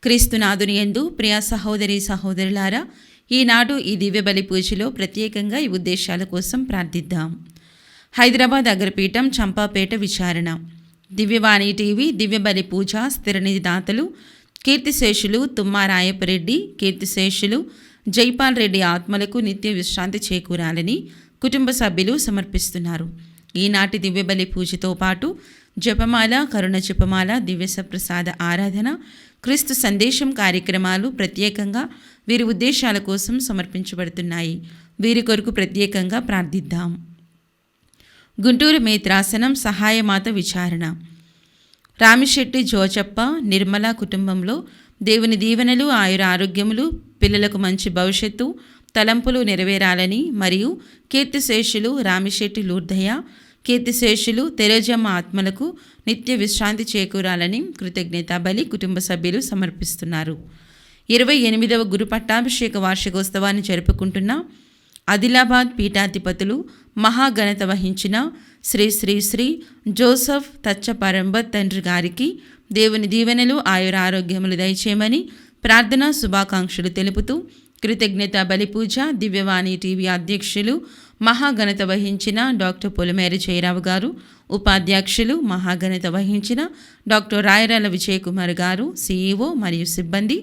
క్రీస్తునాథునియందు ప్రియ సహోదరి సహోదరులారా, ఈనాడు ఈ దివ్య బలి పూజలో ప్రత్యేకంగా ఈ ఉద్దేశాల కోసం ప్రార్థిద్దాం. హైదరాబాద్ అగ్రపీఠం చంపాపేట విచారణ. దివ్యవాణి టీవీ దివ్య బలి పూజ స్థిరనిధి దాతలు కీర్తిశేషులు తుమ్మారాయపరెడ్డి, కీర్తిశేషులు జైపాల్ రెడ్డి ఆత్మలకు నిత్య విశ్రాంతి చేకూరాలని కుటుంబ సభ్యులు సమర్పిస్తున్నారు. ఈనాటి దివ్యబలి పూజతో పాటు జపమాల, కరుణ జపమాల, దివ్యసప్రసాద ఆరాధన, క్రీస్తు సందేశం కార్యక్రమాలు ప్రత్యేకంగా వీరి ఉద్దేశాల కోసం సమర్పించబడుతున్నాయి. వీరి కొరకు ప్రత్యేకంగా ప్రార్థిద్దాం. గుంటూరు మేత్రాసనం సహాయమాత విచారణ. రామిశెట్టి జోచప్ప నిర్మల కుటుంబంలో దేవుని దీవెనలు, ఆయుర ఆరోగ్యములు, పిల్లలకు మంచి భవిష్యత్తు, తలంపులు నెరవేరాలని మరియు కీర్తిశేషులు రామిశెట్టి లూర్దయ్య, కీర్తిశేషులు తెరజమ్మ ఆత్మలకు నిత్య విశ్రాంతి చేకూరాలని కృతజ్ఞతా బలి కుటుంబ సభ్యులు సమర్పిస్తున్నారు. 28వ గురు పట్టాభిషేక వార్షికోత్సవాన్ని జరుపుకుంటున్న ఆదిలాబాద్ పీఠాధిపతులు మహాఘనత వహించిన శ్రీ శ్రీ శ్రీ జోసఫ్ తచ్చపరంబత్ తండ్రి గారికి దేవుని దీవెనలు, ఆయుర ఆరోగ్యములు దయచేయమని ప్రార్థనా శుభాకాంక్షలు తెలుపుతూ కృతజ్ఞత బలి పూజ దివ్యవాణి టీవీ అధ్యక్షులు మహాఘనత వహించిన డాక్టర్ పొలిమేర జయరావు గారు, ఉపాధ్యక్షులు మహాఘనత వహించిన డాక్టర్ రాయరాల విజయకుమార్ గారు, సిఇఓ మరియు సిబ్బంది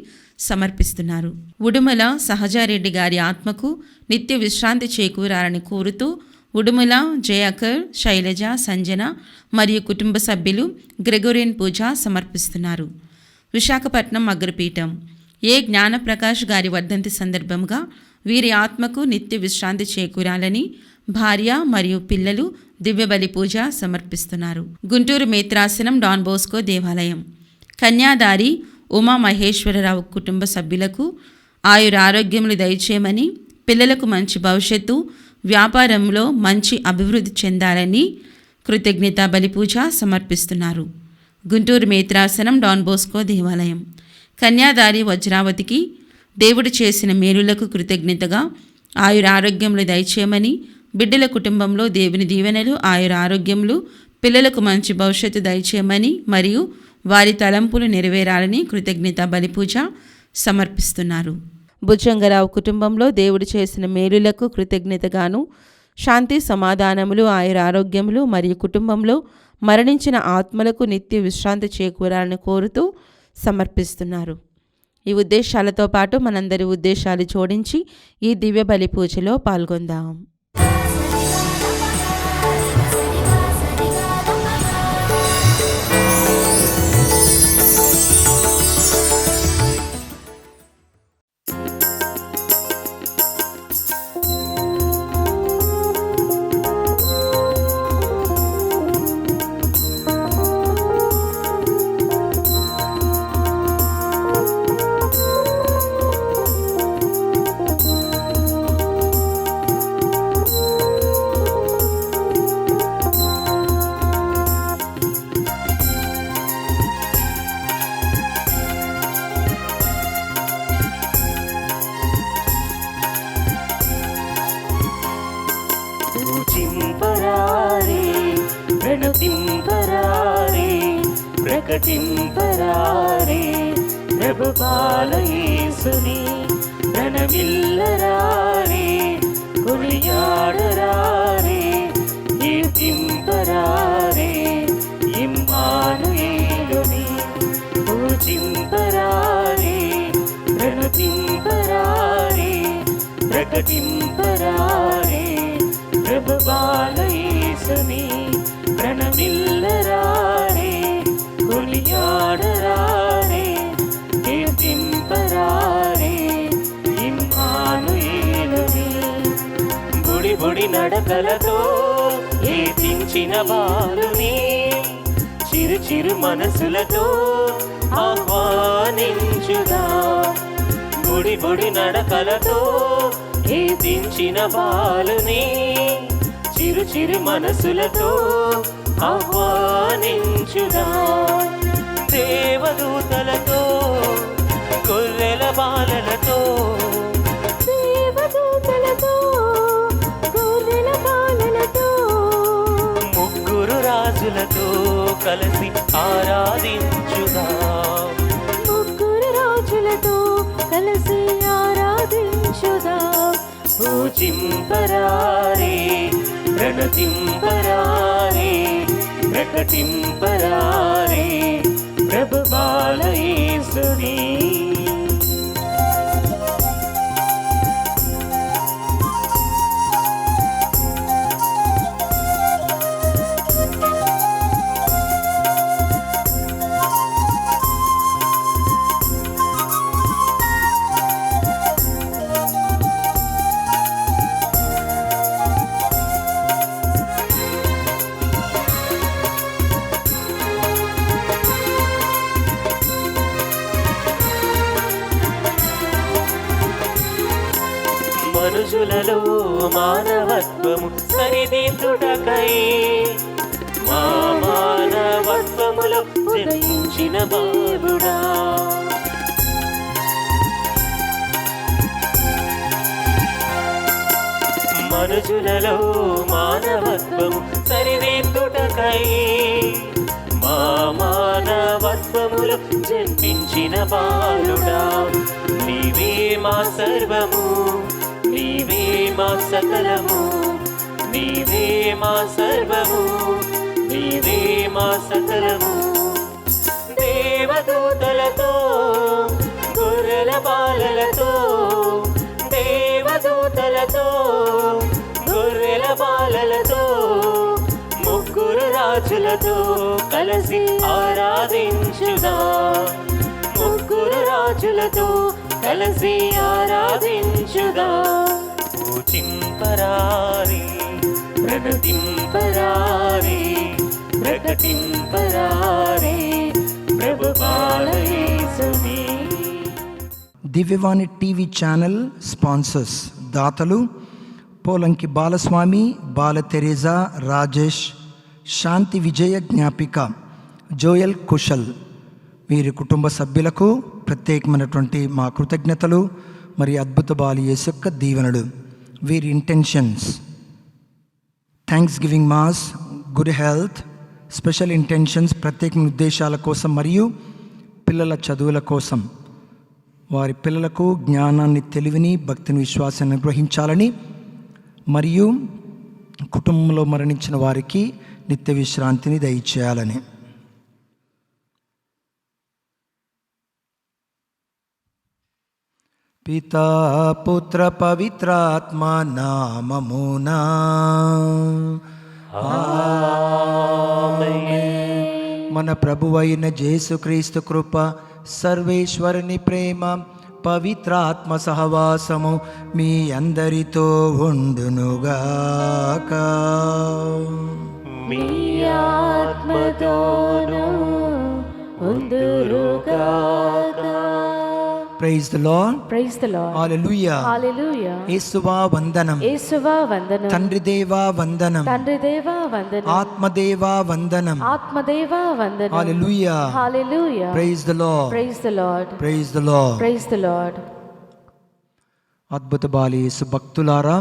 సమర్పిస్తున్నారు. ఉడుమల సహజారెడ్డి గారి ఆత్మకు నిత్య విశ్రాంతి చేకూరాలని కోరుతూ ఉడుమల జయాకర్, శైలజ, సంజన మరియు కుటుంబ సభ్యులు గ్రెగోరియన్ పూజ సమర్పిస్తున్నారు. విశాఖపట్నం అగ్రపీఠం ఏ జ్ఞానప్రకాష్ గారి వర్ధంతి సందర్భంగా వీరి ఆత్మకు నిత్య విశ్రాంతి చేకూరాలని భార్య మరియు పిల్లలు దివ్యబలి పూజ సమర్పిస్తున్నారు. గుంటూరు మేత్రాసనం డాన్ బోస్కో దేవాలయం కన్యాదారి ఉమామహేశ్వరరావు కుటుంబ సభ్యులకు ఆయుర ఆరోగ్యములు దయచేయమని, పిల్లలకు మంచి భవిష్యత్తు, వ్యాపారంలో మంచి అభివృద్ధి చెందాలని కృతజ్ఞతా బలి పూజ సమర్పిస్తున్నారు. గుంటూరు మేత్రాసనం డాన్ బోస్కో దేవాలయం కన్యాదారి వజ్రావతికి దేవుడు చేసిన మేలులకు కృతజ్ఞతగా ఆయుర ఆరోగ్యములు దయచేయమని, బిడ్డల కుటుంబంలో దేవుని దీవెనలు, ఆయుర ఆరోగ్యములు, పిల్లలకు మంచి భవిష్యత్తు దయచేయమని మరియు వారి తలంపులు నెరవేరాలని కృతజ్ఞతా బలి పూజ సమర్పిస్తున్నారు. భుజంగరావు కుటుంబంలో దేవుడు చేసిన మేలులకు కృతజ్ఞతగాను శాంతి సమాధానములు, ఆయుర ఆరోగ్యములు మరియు కుటుంబంలో మరణించిన ఆత్మలకు నిత్య విశ్రాంతి చేకూరాలని కోరుతూ సమర్పిస్తున్నారు. ఈ ఉద్దేశాలతో పాటు మనందరి ఉద్దేశాలు జోడించి ఈ దివ్య బలి పూజలో పాల్గొందాం. ప్రకటింపరారే ప్రభుపాల యేసుని రణమిల్లరారే కొనియాడరారే కీర్తింపరారే ఇమ్మానుయేలుని పూజింపరారే ప్రణతింపరారే ప్రకటింపరారే ప్రభుపాల యేసుని రణమిల్లరారే కొనియాడరారే కీర్తింపరారే ఇమ్మానుయేలుని బుడి బుడి నడకలతో కీర్తించిన బాలుని చిరు చిరు మనసులతో ఆహ్వానించుదా. బుడి బుడి నడకలతో కీర్తించిన బాలుని చిరు చిరు మనసులతో ఆహ్వానించుదా. దేవదూతలతో గొర్రెల బాలలతో ముగ్గురు రాజులతో కలిసి ఆరాధించుదా. ముగ్గురు పూజింపరారే, ప్రణతింపరారే, ప్రకటింపరారే ప్రభు బాలయేసుని. మనుషులలో మానవత్వము సరిదిద్దుటకై మా మానవత్వములో జనించిన బాలుడా. మనుషులలో మానవత్వము సరిదిద్దుటకై మా మానవత్వములో జన్మించిన బాలుడా. నీవే మా సర్వము, నీవే మా సకలము, నీవే మా సర్వము, నీవే మా సకలము. దేవదూతలతో గొర్రెల బాలలతో, దేవదూతలతో గొర్రెల బాలలతో, ముగ్గురు రాజులతో కలిసి ఆరాధించుదా. ముగ్గురు రాజులతో కలిసి ఆరాధించుదా. పూజింపరారే, ప్రణతింపరారే, ప్రకటింపరారే ప్రభు బాలయేసుని. దివ్యవాణి టీవీ ఛానల్ స్పాన్సర్స్ దాతలు పోలంకి బాలస్వామి, బాల తెరేజా, రాజేష్, శాంతి విజయ జ్ఞాపిక, జోయల్ కుశల్ వీరి కుటుంబ సభ్యులకు ప్రత్యేకమైనటువంటి మా కృతజ్ఞతలు మరియు అద్భుత బాలి యేసు యొక్క దీవెనలు. వీరి intentions: thanks giving mass, good health, special intentions ప్రత్యేకమైన ఉద్దేశాల కోసం మరియు పిల్లల చదువుల కోసం. వారి పిల్లలకు జ్ఞానాన్ని, తెలివిని, భక్తిని, విశ్వాసాన్ని అనుగ్రహించాలని మరియు కుటుంబంలో మరణించిన వారికి నిత్య విశ్రాంతిని దయచేయాలని. పితా పుత్ర పవిత్రాత్మ నామమునా ఆమేన్. మన ప్రభువైన యేసుక్రీస్తు కృప, సర్వేశ్వరుని ప్రేమ, పవిత్రాత్మ సహవాసము మీ అందరితో ఉండునుగాక. మీ ఆత్మతోనూ ఉండునుగాక. Praise the lord. Praise the Lord. Hallelujah. Hallelujah. యేసువా వందనం, యేసువా వందనం, తండ్రి దేవా వందనం, తండ్రి దేవా వందనం, ఆత్మదేవా వందనం. ఆత్మదేవా వందనం. హల్లెలూయా. Hallelujah. Praise the lord. Praise the Lord. Praise the lord. Praise the Lord. అద్భుత బాలి యేసు భక్తులారా,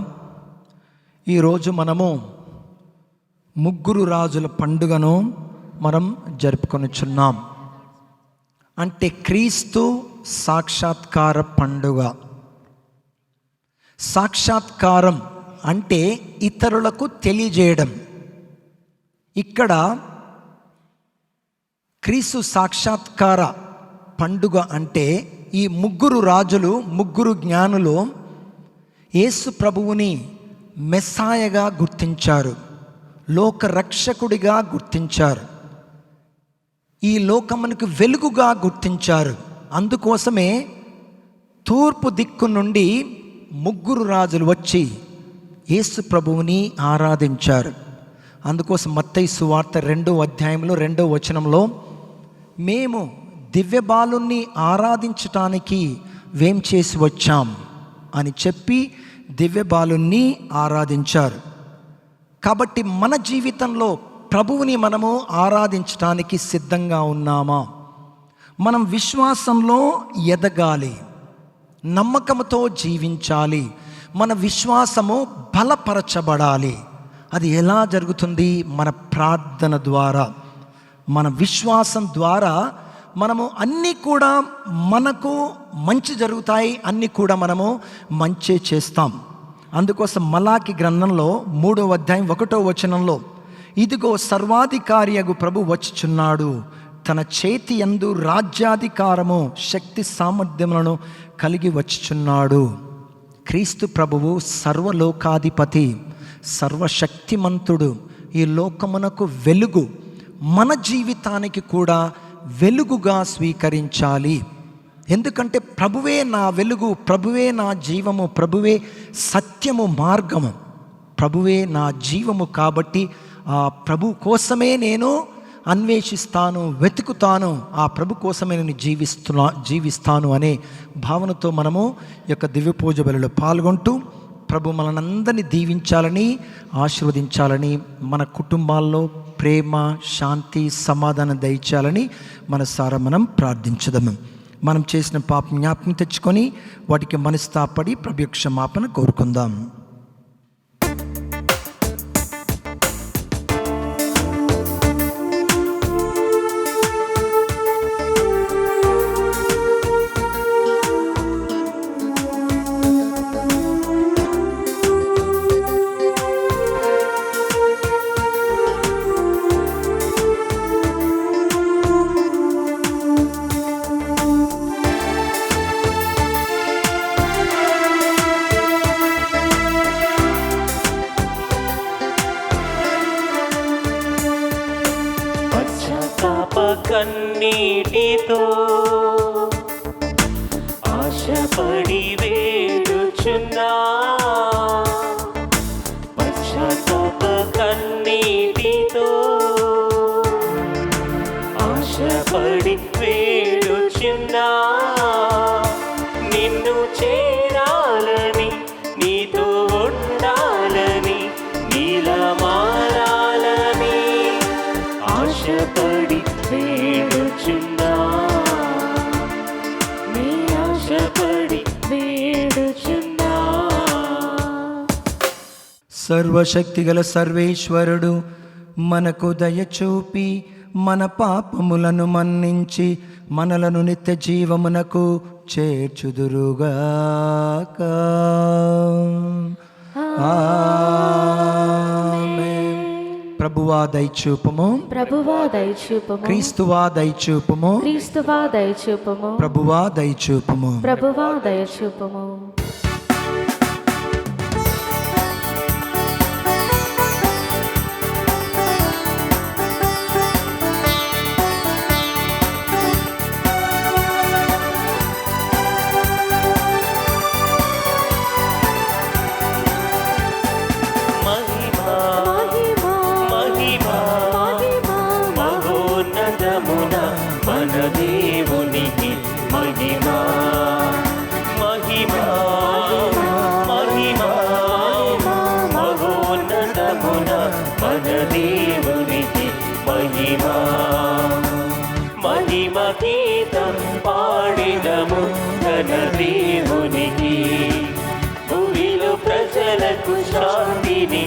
ఈరోజు మనము ముగ్గురు రాజుల పండుగను మనం జరుపుకొనుచున్నాం. అంటే క్రీస్తు సాక్షాత్కార పండుగ. సాక్షాత్కారం అంటే ఇతరులకు తెలియజేయడం. ఇక్కడ క్రీస్తు సాక్షాత్కార పండుగ అంటే ఈ ముగ్గురు రాజులు, ముగ్గురు జ్ఞానులు యేసు ప్రభువుని మెస్సాయగా గుర్తించారు, లోక రక్షకుడిగా గుర్తించారు, ఈ లోకమునకు వెలుగుగా గుర్తించారు. అందుకోసమే తూర్పు దిక్కు నుండి ముగ్గురు రాజులు వచ్చి యేసు ప్రభువుని ఆరాధించారు. అందుకోసం మత్తయి సువార్త 2వ అధ్యాయంలో 2వ వచనంలో మేము దివ్యబాలుని ఆరాధించటానికి వేం చేసి వచ్చాం అని చెప్పి దివ్యబాలుని ఆరాధించారు. కాబట్టి మన జీవితంలో ప్రభువుని మనము ఆరాధించటానికి సిద్ధంగా ఉన్నామా? మనం విశ్వాసంలో ఎదగాలి, నమ్మకంతో జీవించాలి, మన విశ్వాసము బలపరచబడాలి. అది ఎలా జరుగుతుంది? మన ప్రార్థన ద్వారా, మన విశ్వాసం ద్వారా మనము అన్నీ కూడా మనకు మంచి జరుగుతాయి, అన్నీ కూడా మనము మంచి చేస్తాం. అందుకోసం మలాకి గ్రంథంలో 3వ అధ్యాయం 1వ వచనంలో, ఇదిగో సర్వాధికారియగు ప్రభు వచ్చుచున్నాడు, తన చేతి యందు రాజ్యాధికారము శక్తి సామర్థ్యములను కలిగి వచ్చుచున్నాడు. క్రీస్తు ప్రభువు సర్వలోకాధిపతి, సర్వశక్తిమంతుడు, ఈ లోకమునకు వెలుగు. మన జీవితానికి కూడా వెలుగుగా స్వీకరించాలి. ఎందుకంటే ప్రభువే నా వెలుగు, ప్రభువే నా జీవము, ప్రభువే సత్యము, మార్గము, ప్రభువే నా జీవము. కాబట్టి ఆ ప్రభు కోసమే నేను అన్వేషిస్తాను, వెతుకుతాను, ఆ ప్రభు కోసమే నేను జీవిస్తాను అనే భావనతో మనము ఈ యొక్క దివ్య పూజ బలిలో పాల్గొంటూ ప్రభు మనందరినీ దీవించాలని, ఆశీర్వదించాలని, మన కుటుంబాల్లో ప్రేమ, శాంతి, సమాధానం దయచేయాలని మనసారా మనం ప్రార్థించుదాము. మనం చేసిన పాపం జ్ఞాపకం తెచ్చుకొని వాటికి మనస్తాపడి ప్రభు క్షమాపణ కోరుకుందాం. కన్నీటితో ఆశపడి వేడుచున్నా, పశ్చాత్తాప కన్నీటితో ఆశపడి వేడుచున్నా, నిన్ను చేరాలని, నీతో ఉండాలని, నీలా మారాలని ఆశపడి వేడుచున్నా, నీ ఆశపడి వేడుచున్నా. సర్వశక్తి గల సర్వేశ్వరుడు మనకు దయచూపి మన పాపములను మన్నించి మనలను నిత్య జీవమునకు చేర్చుదురుగాక. ప్రభువా దయచూపము, ప్రభువా దయచూపము, క్రీస్తువా దయచూపము, క్రీస్తువా దయచూపము, ప్రభువా దయచూపము, ప్రభువా దయచూపము. మన దేవునికి మహిమా, మహిమా, మహిమా, మహోన్నతమున మన దేవునికి మహిమా. మహిమ గీతం పాడినము మన దేవునికి, భూమిలో ప్రజలకు శాంతిని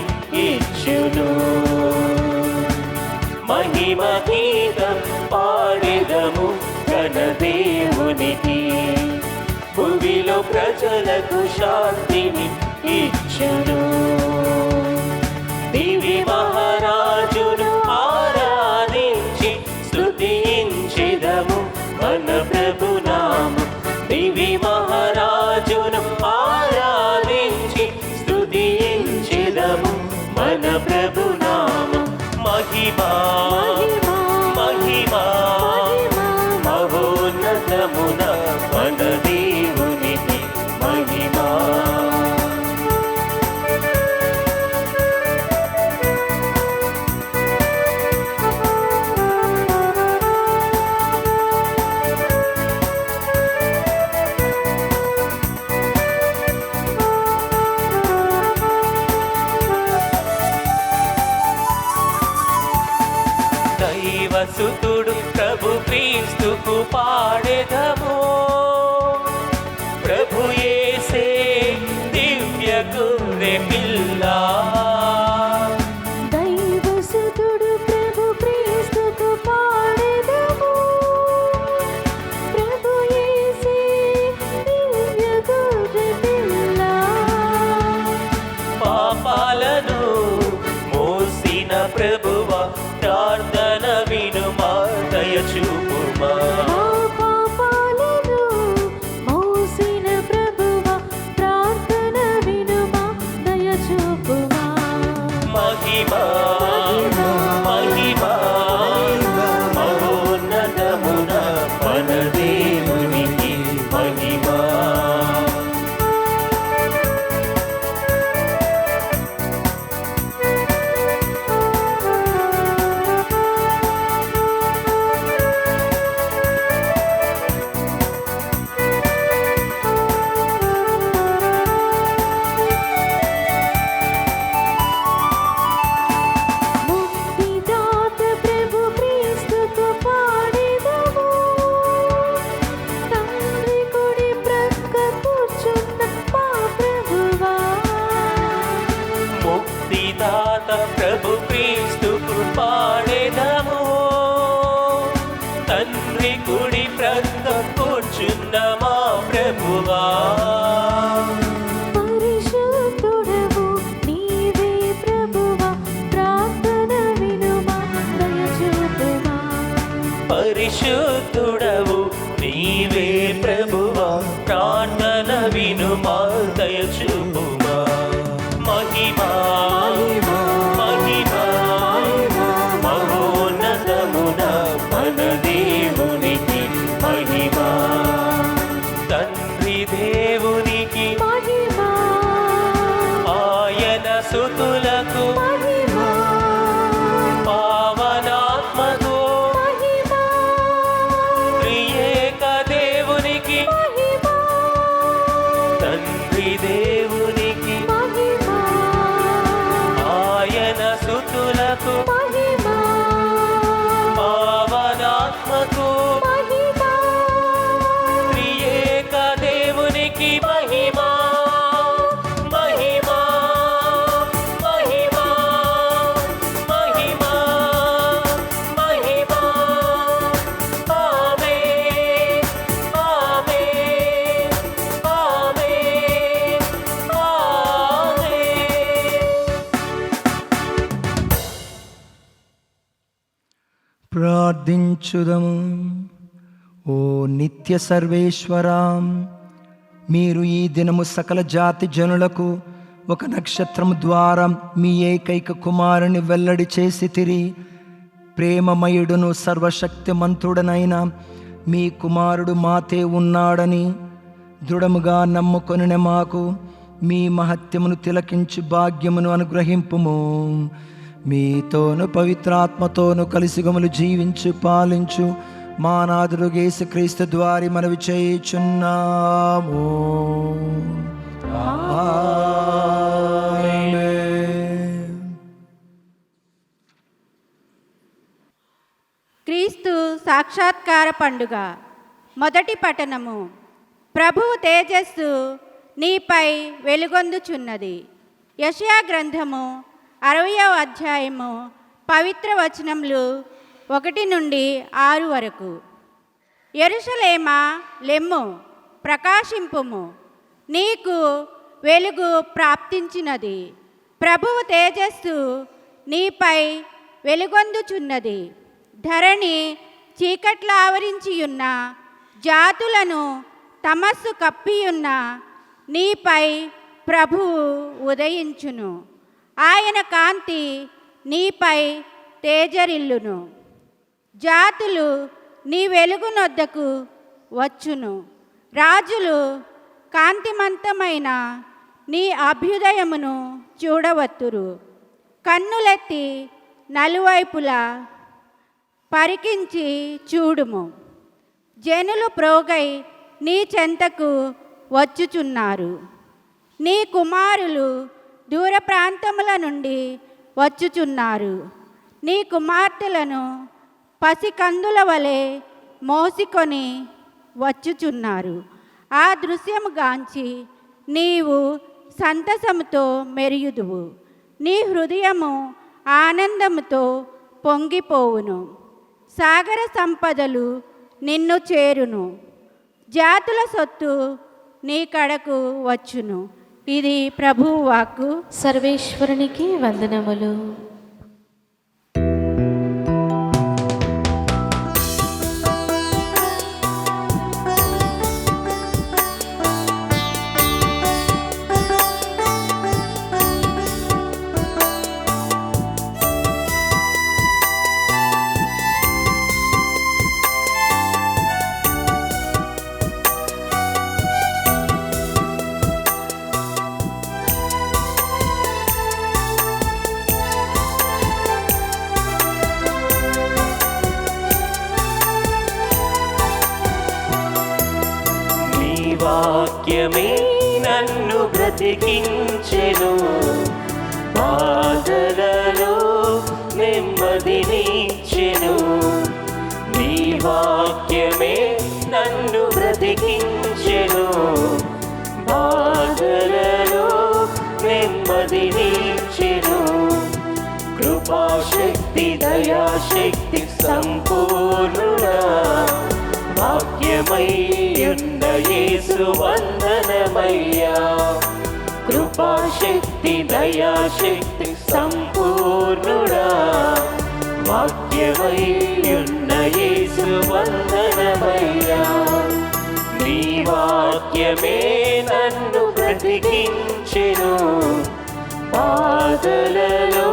ఇచ్చును. మహిమ గీతం పాడెదము ఘన దేవునికి, భూమిలో ప్రజలకు శాంతిని ఇచ్చును. దివి మహారాజును ఆరాధించి స్తుతించెదము మన ప్రభునామం. దివి మహారాజును ఆరాధించి స్తుతించెదము మన ప్రభునామం. మహిమా, మహిమా, మహోన్నతమున మన దేవునికి మహిమా. దైవసుతుడు ప్రభు క్రీస్తుకు పాడెదము, ప్రభు యేసే దివ్య గొర్రె పిల్ల. దైవసుతుడు ప్రభు క్రీస్తుకు పాడెదము, ప్రభు యేసే దివ్య గొర్రె పిల్ల. పాడుచున్న మా ప్రభువా, పరిశుద్ధుడవు నీవే ప్రభువా, ప్రార్థన వినుమా దయచూపుమా. పరిశుద్ధుడవు నీవే ప్రభువా, ప్రార్థన వినుమా దయచూపుమా. మహిమా మహిమా మహోన్నతమున మన దేవునికి మహిమా. తండ్రి దేవునికి మహిమా ఆయన సుతులకు మహిమా పావనాత్మకు మహిమా త్రియేక దేవునికి మహిమా తండ్రి దేవునికి మహిమా ఆయన సుతులకు మహిమా పావనాత్మకు మహిమా త్రియేక దేవునికి మహిమా మహిమా మహిమా మహిమా మహిమా. ఆమేన్ ఆమేన్ ఆమేన్ ఆమేన్. ప్రార్థించుదము. ఓ నిత్య సర్వేశ్వరాం, మీరు ఈ దినము సకల జాతి జనులకు ఒక నక్షత్రము ద్వారా మీ ఏకైక కుమారుని వెల్లడి చేసి ప్రేమమయుడును సర్వశక్తిమంతుడనైన మీ కుమారుడు మాతే ఉన్నాడని దృఢముగా నమ్ముకొనిన మాకు మీ మహత్యమును తిలకించి భాగ్యమును అనుగ్రహింపుము. మీతోను పవిత్రాత్మతోను కలిసిగములు జీవించు పాలించు మా నాథుడు యేసుక్రీస్తు ద్వారా మనవి చేయుచున్నాము. ఆమేన్. క్రీస్తు సాక్షాత్కార పండుగ. మొదటి పఠనము. ప్రభువు తేజస్సు నీపై వెలుగొందుచున్నది. యెషయా గ్రంథము 60వ అధ్యాయము పవిత్ర వచనములు 1 నుండి 6 వరకు. యెరూషలేమా లెమ్ము, ప్రకాశింపుము, నీకు వెలుగు ప్రాప్తించినది. ప్రభువు తేజస్సు నీపై వెలుగొందుచున్నది. ధరణి చీకట్ల ఆవరించియున్న, జాతులను తమస్సు కప్పియున్న నీపై ప్రభువు ఉదయించును. ఆయన కాంతి నీపై తేజరిల్లును. జాతులు నీ వెలుగునొద్దకు వచ్చును. రాజులు కాంతిమంతమైన నీ అభ్యుదయమును చూడవత్తురు. కన్నులెత్తి నలువైపులా పరికించి చూడుము. జనులు ప్రోగై నీ చెంతకు వచ్చుచున్నారు. నీ కుమారులు దూర ప్రాంతముల నుండి వచ్చుచున్నారు. నీ కుమార్తెలను పసికందుల వలె మోసికొని వచ్చుచున్నారు. ఆ దృశ్యము గాంచి నీవు సంతసముతో మెరియుదువు. నీ హృదయము ఆనందముతో పొంగిపోవును. సాగర సంపదలు నిన్ను చేరును. జాతుల సొత్తు నీ కడకు వచ్చును. ఇది ప్రభువు వాక్కు. సర్వేశ్వరునికి వందనములు. వాక్యమే నన్ను బ్రతికించెను, బాధలలో నెమ్మదినిచ్చెను. నీ వాక్యమే నన్ను బ్రతికించెను, బాధలలో నెమ్మదినిచ్చెను. కృపాశక్తి దయాశక్తి సంపూర్ణుడా, వాక్యమై ఉన్న యేసు వందనమయ్యా. కృపాశక్తి దయాశక్తి సంపూర్ణుడా, వాక్యమై ఉన్న యేసు వందనమయ్యా. నీ వాక్యమే నన్ను బ్రతికించెను, బాధలలో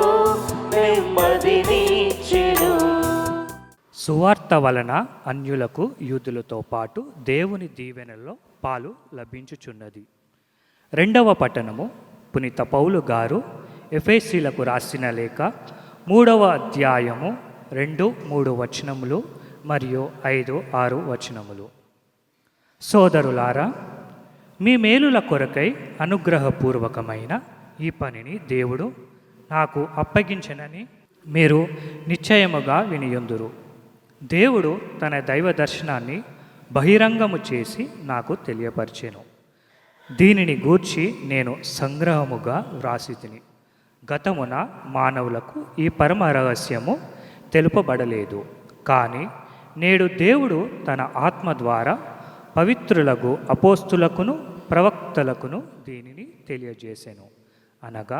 నెమ్మదినిచ్చెను. సువార్త వలన అన్యులకు యూదులతో పాటు దేవుని దీవెనలో పాలు లభించుచున్నది. రెండవ పట్టణము పునీత పౌలు గారు ఎఫెసీలకు రాసిన లేఖ 3వ అధ్యాయము 2-3 వచనములు మరియు 5-6 వచనములు. సోదరులారా, మీ మేలుల కొరకై అనుగ్రహపూర్వకమైన ఈ పనిని దేవుడు నాకు అప్పగించనని మీరు నిశ్చయముగా వినియుందురు. దేవుడు తన దైవ దర్శనాన్ని బహిరంగము చేసి నాకు తెలియపరిచెను. దీనిని గూర్చి నేను సంగ్రహముగా వ్రాసి తిని, గతమున మానవులకు ఈ పరమ రహస్యము తెలుపబడలేదు, కానీ నేడు దేవుడు తన ఆత్మ ద్వారా పవిత్రులకు అపోస్తులకును ప్రవక్తలకును దీనిని తెలియజేసెను. అనగా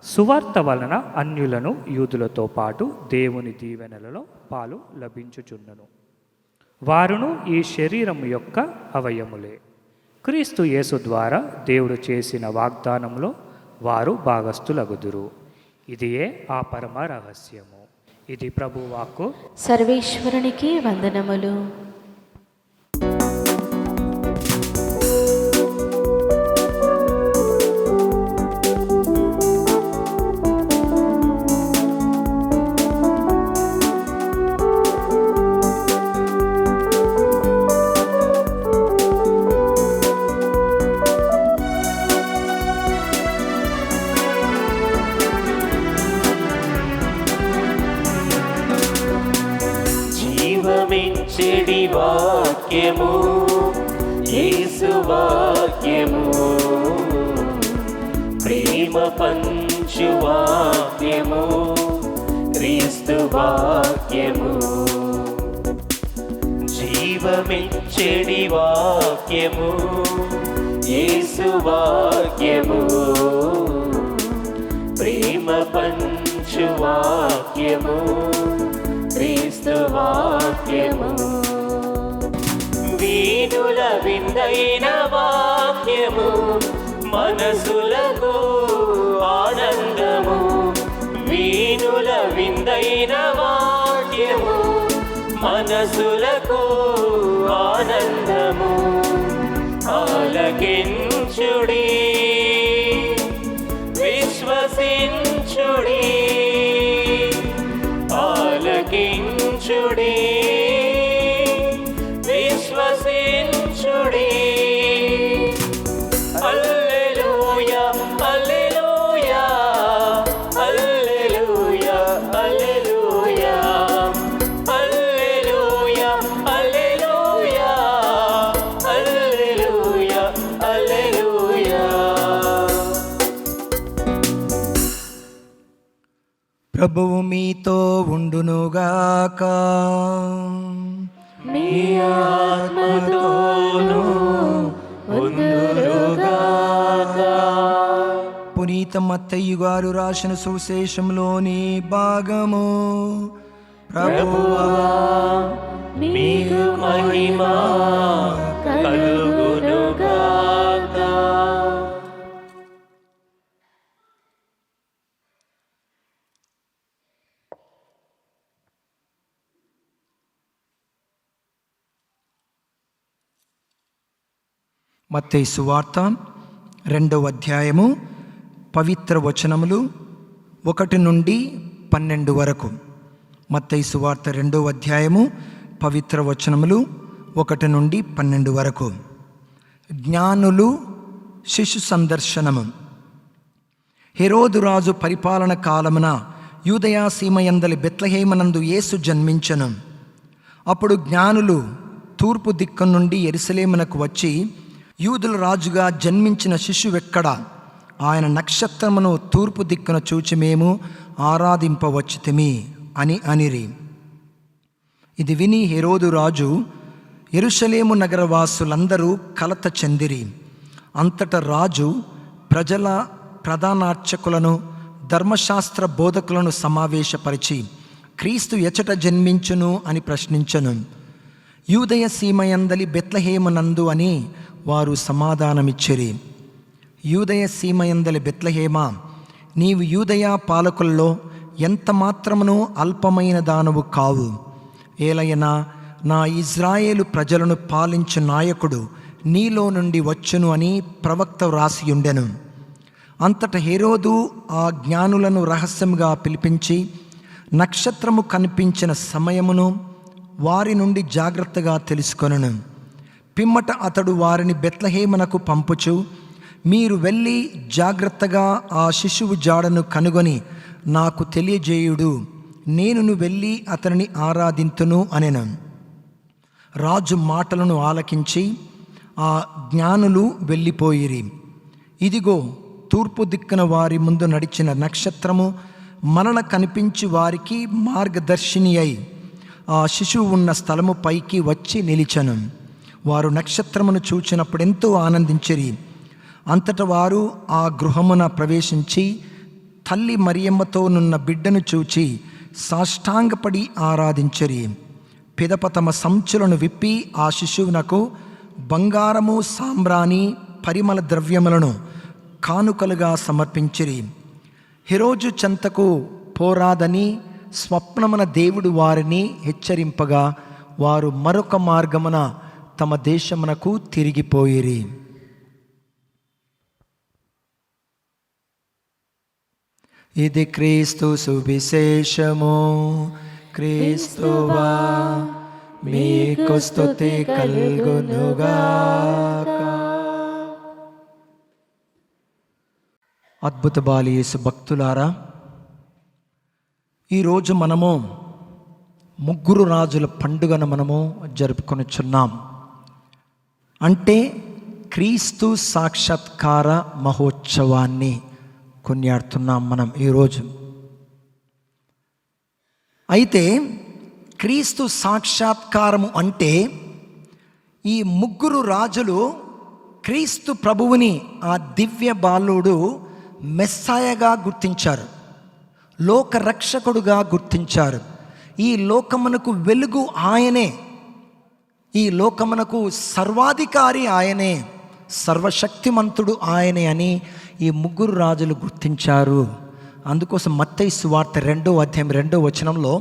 సువార్త వలన అన్యులను యూదులతో పాటు దేవుని దీవెనలలో పాలు లభించుచున్నను. వారును ఈ శరీరం యొక్క అవయములే. క్రీస్తు యేసు ద్వారా దేవుడు చేసిన వాగ్దానంలో వారు భాగస్థులగుదురు. ఇదియే ఆ పరమ రహస్యము. ఇది ప్రభువాక్కు. సర్వేశ్వరునికి వందనములు. జీవమిచ్చెడి వాక్యము యేసు వాక్యము, ప్రేమ పంచు వాక్యము క్రీస్తు వాక్యము. జీవమిచ్చెడి వాక్యము యేసు వాక్యము, ప్రేమ పంచు వాక్యము క్రీస్తు వాక్యము. వీణుల విందైన వాక్యము మనసులకు ఆనందము. వీణుల విందైన వాక్యము మనసులకు ఆనందము. ఆలకించుడి, విశ్వసించుడి, ఆలకించుడి, విశ్వసించుడి. హల్లెలూయా హల్లెలూయా హల్లెలూయా హల్లెలూయా హల్లెలూయా హల్లెలూయా హల్లెలూయా హల్లెలూయా. ప్రభువు మీతో ఉండునుగాక. మీ ఆత్మతోనూ ఉండునుగాక. పునీత మత్తయి గారు రాసిన సువిశేషంలోని భాగము. ప్రభువా మీకు మహిమ కలుగునుగాక. మత్తయి సువార్త 2వ అధ్యాయము పవిత్ర వచనములు 1-12 వరకు. మత్తయి సువార్త 2వ అధ్యాయము పవిత్ర వచనములు 1-12 వరకు. జ్ఞానులు శిశు సందర్శనము. హెరోదు రాజు పరిపాలన కాలమున యూదయా సీమయందలి బెత్లెహేమునందు యేసు జన్మించెను. అప్పుడు జ్ఞానులు తూర్పు దిక్కు నుండి యెరూషలేమునకు వచ్చి, యూదుల రాజుగా జన్మించిన శిశువెక్కడ? ఆయన నక్షత్రమును తూర్పు దిక్కున చూచి మేము ఆరాధింపవచ్చుతిమి అని అనిరి. ఇది విని హెరోదు రాజు యెరూషలేము నగరవాసులందరూ కలత చెందిరి. అంతట రాజు ప్రజల ప్రధానార్చకులను ధర్మశాస్త్ర బోధకులను సమావేశపరిచి క్రీస్తు ఎచట జన్మించును అని ప్రశ్నించెను. యూదయ సీమయందలి బెత్లెహేమునందు అని వారు సమాధానమిచ్చిరి. యూదయ సీమయందలి బెత్లెహేమా, నీవు యూదయ పాలకుల్లో ఎంత మాత్రమును అల్పమైన దానవు కావు. ఏలయనా నా ఇజ్రాయేలు ప్రజలను పాలించు నాయకుడు నీలో నుండి వచ్చును అని ప్రవక్త వ్రాసియుండెను. అంతట హేరోదు ఆ జ్ఞానులను రహస్యంగా పిలిపించి నక్షత్రము కనిపించిన సమయమును వారి నుండి జాగ్రత్తగా తెలుసుకొనెను. పిమ్మట అతడు వారిని బెత్లెహేమునకు పంపుచు, మీరు వెళ్ళి జాగ్రత్తగా ఆ శిశువు జాడను కనుగొని నాకు తెలియజేయుడు, నేను వెళ్ళి అతనిని ఆరాధింతును అనెను. రాజు మాటలను ఆలకించి ఆ జ్ఞానులు వెళ్ళిపోయిరి. ఇదిగో, తూర్పు దిక్కున వారి ముందు నడిచిన నక్షత్రము మరల కనిపించి వారికి మార్గదర్శిని అయి ఆ శిశువు ఉన్న స్థలము పైకి వచ్చి నిలిచెను. వారు నక్షత్రమును చూచినప్పుడు ఎంతో ఆనందించిరి. అంతట వారు ఆ గృహమున ప్రవేశించి తల్లి మరియమ్మతో నున్న బిడ్డను చూచి సాష్టాంగపడి ఆరాధించిరి. పిదప తమ సంచులను విప్పి ఆ శిశువునకు బంగారము, సాంబ్రాణి, పరిమళ ద్రవ్యములను కానుకలుగా సమర్పించిరి. హెరోజు చెంతకు పోరాదని స్వప్నమున దేవుడు వారిని హెచ్చరింపగా వారు మరొక మార్గమున తమ దేశమునకు తిరిగిపోయిరి. ఇది క్రీస్తు సువిశేషము. క్రీస్తువా మీకు స్తుతి కల్గునుగాక. అద్భుత బాలి యేసు భక్తులారా, ఈరోజు మనము ముగ్గురు రాజుల పండుగను మనము జరుపుకొనిచున్నాం. అంటే క్రీస్తు సాక్షాత్కార మహోత్సవాన్ని కొనియాడుతున్నాం మనం ఈరోజు. అయితే క్రీస్తు సాక్షాత్కారము అంటే ఈ ముగ్గురు రాజులు క్రీస్తు ప్రభువుని, ఆ దివ్య బాలుడు మెస్సాయగా గుర్తించారు, లోక రక్షకుడుగా గుర్తించారు. ఈ లోకమునకు వెలుగు ఆయనే, ఈ లోకమునకు సర్వాధికారి ఆయనే, సర్వశక్తిమంతుడు ఆయనే అని ఈ ముగ్గురు రాజులు గుర్తించారు. అందుకోసం మత్తయి సువార్త 2వ అధ్యాయం 2వ వచనంలో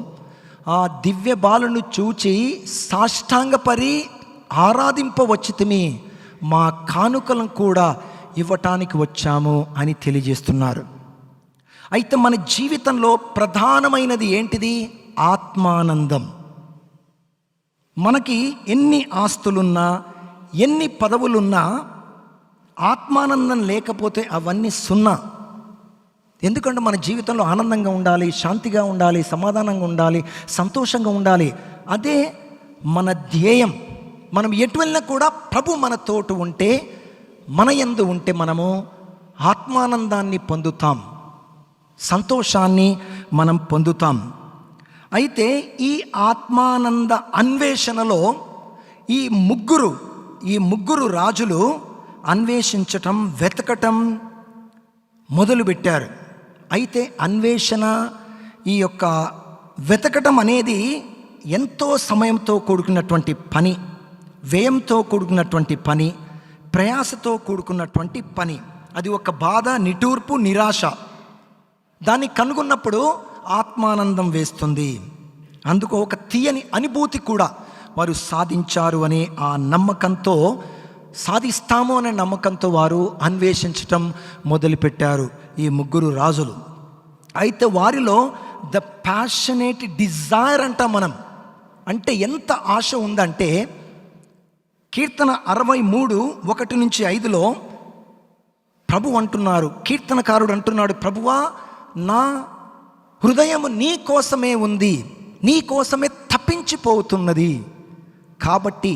ఆ దివ్య బాలును చూచి సాష్టాంగపరి ఆరాధింపవచ్చితిమి, మా కానుకలను కూడా ఇవ్వటానికి వచ్చాము అని తెలియజేస్తున్నారు. అయితే మన జీవితంలో ప్రధానమైనది ఏంటిది? ఆత్మానందం. మనకి ఎన్ని ఆస్తులున్నా, ఎన్ని పదవులున్నా ఆత్మానందం లేకపోతే అవన్నీ సున్నా. ఎందుకంటే మన జీవితంలో ఆనందంగా ఉండాలి, శాంతిగా ఉండాలి, సమాధానంగా ఉండాలి, సంతోషంగా ఉండాలి. అదే మన ధ్యేయం. మనం ఎటు వెళ్ళినా కూడా ప్రభు మన తోటు ఉంటే, మన యందు ఉంటే మనము ఆత్మానందాన్ని పొందుతాం, సంతోషాన్ని మనం పొందుతాం. అయితే ఈ ఆత్మానంద అన్వేషణలో ఈ ముగ్గురు రాజులు అన్వేషించటం, వెతకటం మొదలుపెట్టారు. అయితే అన్వేషణ, ఈ యొక్క వెతకటం అనేది ఎంతో సమయంతో కూడుకున్నటువంటి పని, వ్యయంతో కూడుకున్నటువంటి పని, ప్రయాసతో కూడుకున్నటువంటి పని. అది ఒక బాధ, నిట్టూర్పు, నిరాశ. దాన్ని కనుగొన్నప్పుడు ఆత్మానందం వేస్తుంది. అందుకు ఒక తీయని అనుభూతి కూడా వారు సాధించారు అనే ఆ నమ్మకంతో, సాధిస్తాము అనే నమ్మకంతో వారు అన్వేషించటం మొదలుపెట్టారు ఈ ముగ్గురు రాజులు. అయితే వారిలో ద ప్యాషనేట్ డిజైర్ అంటాం మనం. అంటే ఎంత ఆశ ఉందంటే, కీర్తన 63:1-5 ప్రభు అంటున్నారు, కీర్తనకారుడు అంటున్నాడు, ప్రభువా నా హృదయము నీ కోసమే ఉంది, నీ కోసమే తప్పించిపోతున్నది, కాబట్టి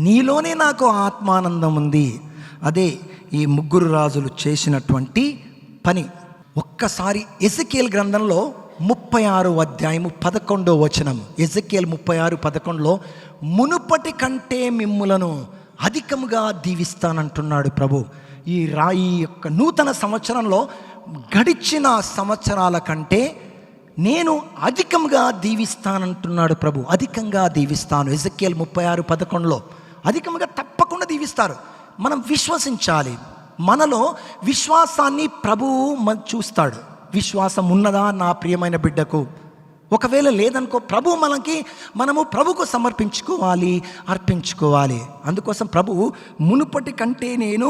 నీలోనే నాకు ఆత్మానందం ఉంది. అదే ఈ ముగ్గురు రాజులు చేసినటువంటి పని. ఒక్కసారి ఎజెకియేలు గ్రంథంలో 36:11 ఎజెకియేలు 36:11 మునుపటి కంటే మిమ్ములను అధికముగా దీవిస్తానంటున్నాడు ప్రభు. ఈ యొక్క నూతన సంవత్సరంలో గడిచిన సంవత్సరాల కంటే నేను అధికంగా దీవిస్తానంటున్నాడు ప్రభు. అధికంగా దీవిస్తాను. ఎజెకియేలు 36:11 అధికంగా తప్పకుండా దీవిస్తారు. మనం విశ్వసించాలి. మనలో విశ్వాసాన్ని ప్రభువు చూస్తాడు. విశ్వాసం ఉన్నదా నా ప్రియమైన బిడ్డకు? ఒకవేళ లేదనుకో, మనము ప్రభుకు సమర్పించుకోవాలి, అర్పించుకోవాలి. అందుకోసం ప్రభువు మునుపటి కంటే నేను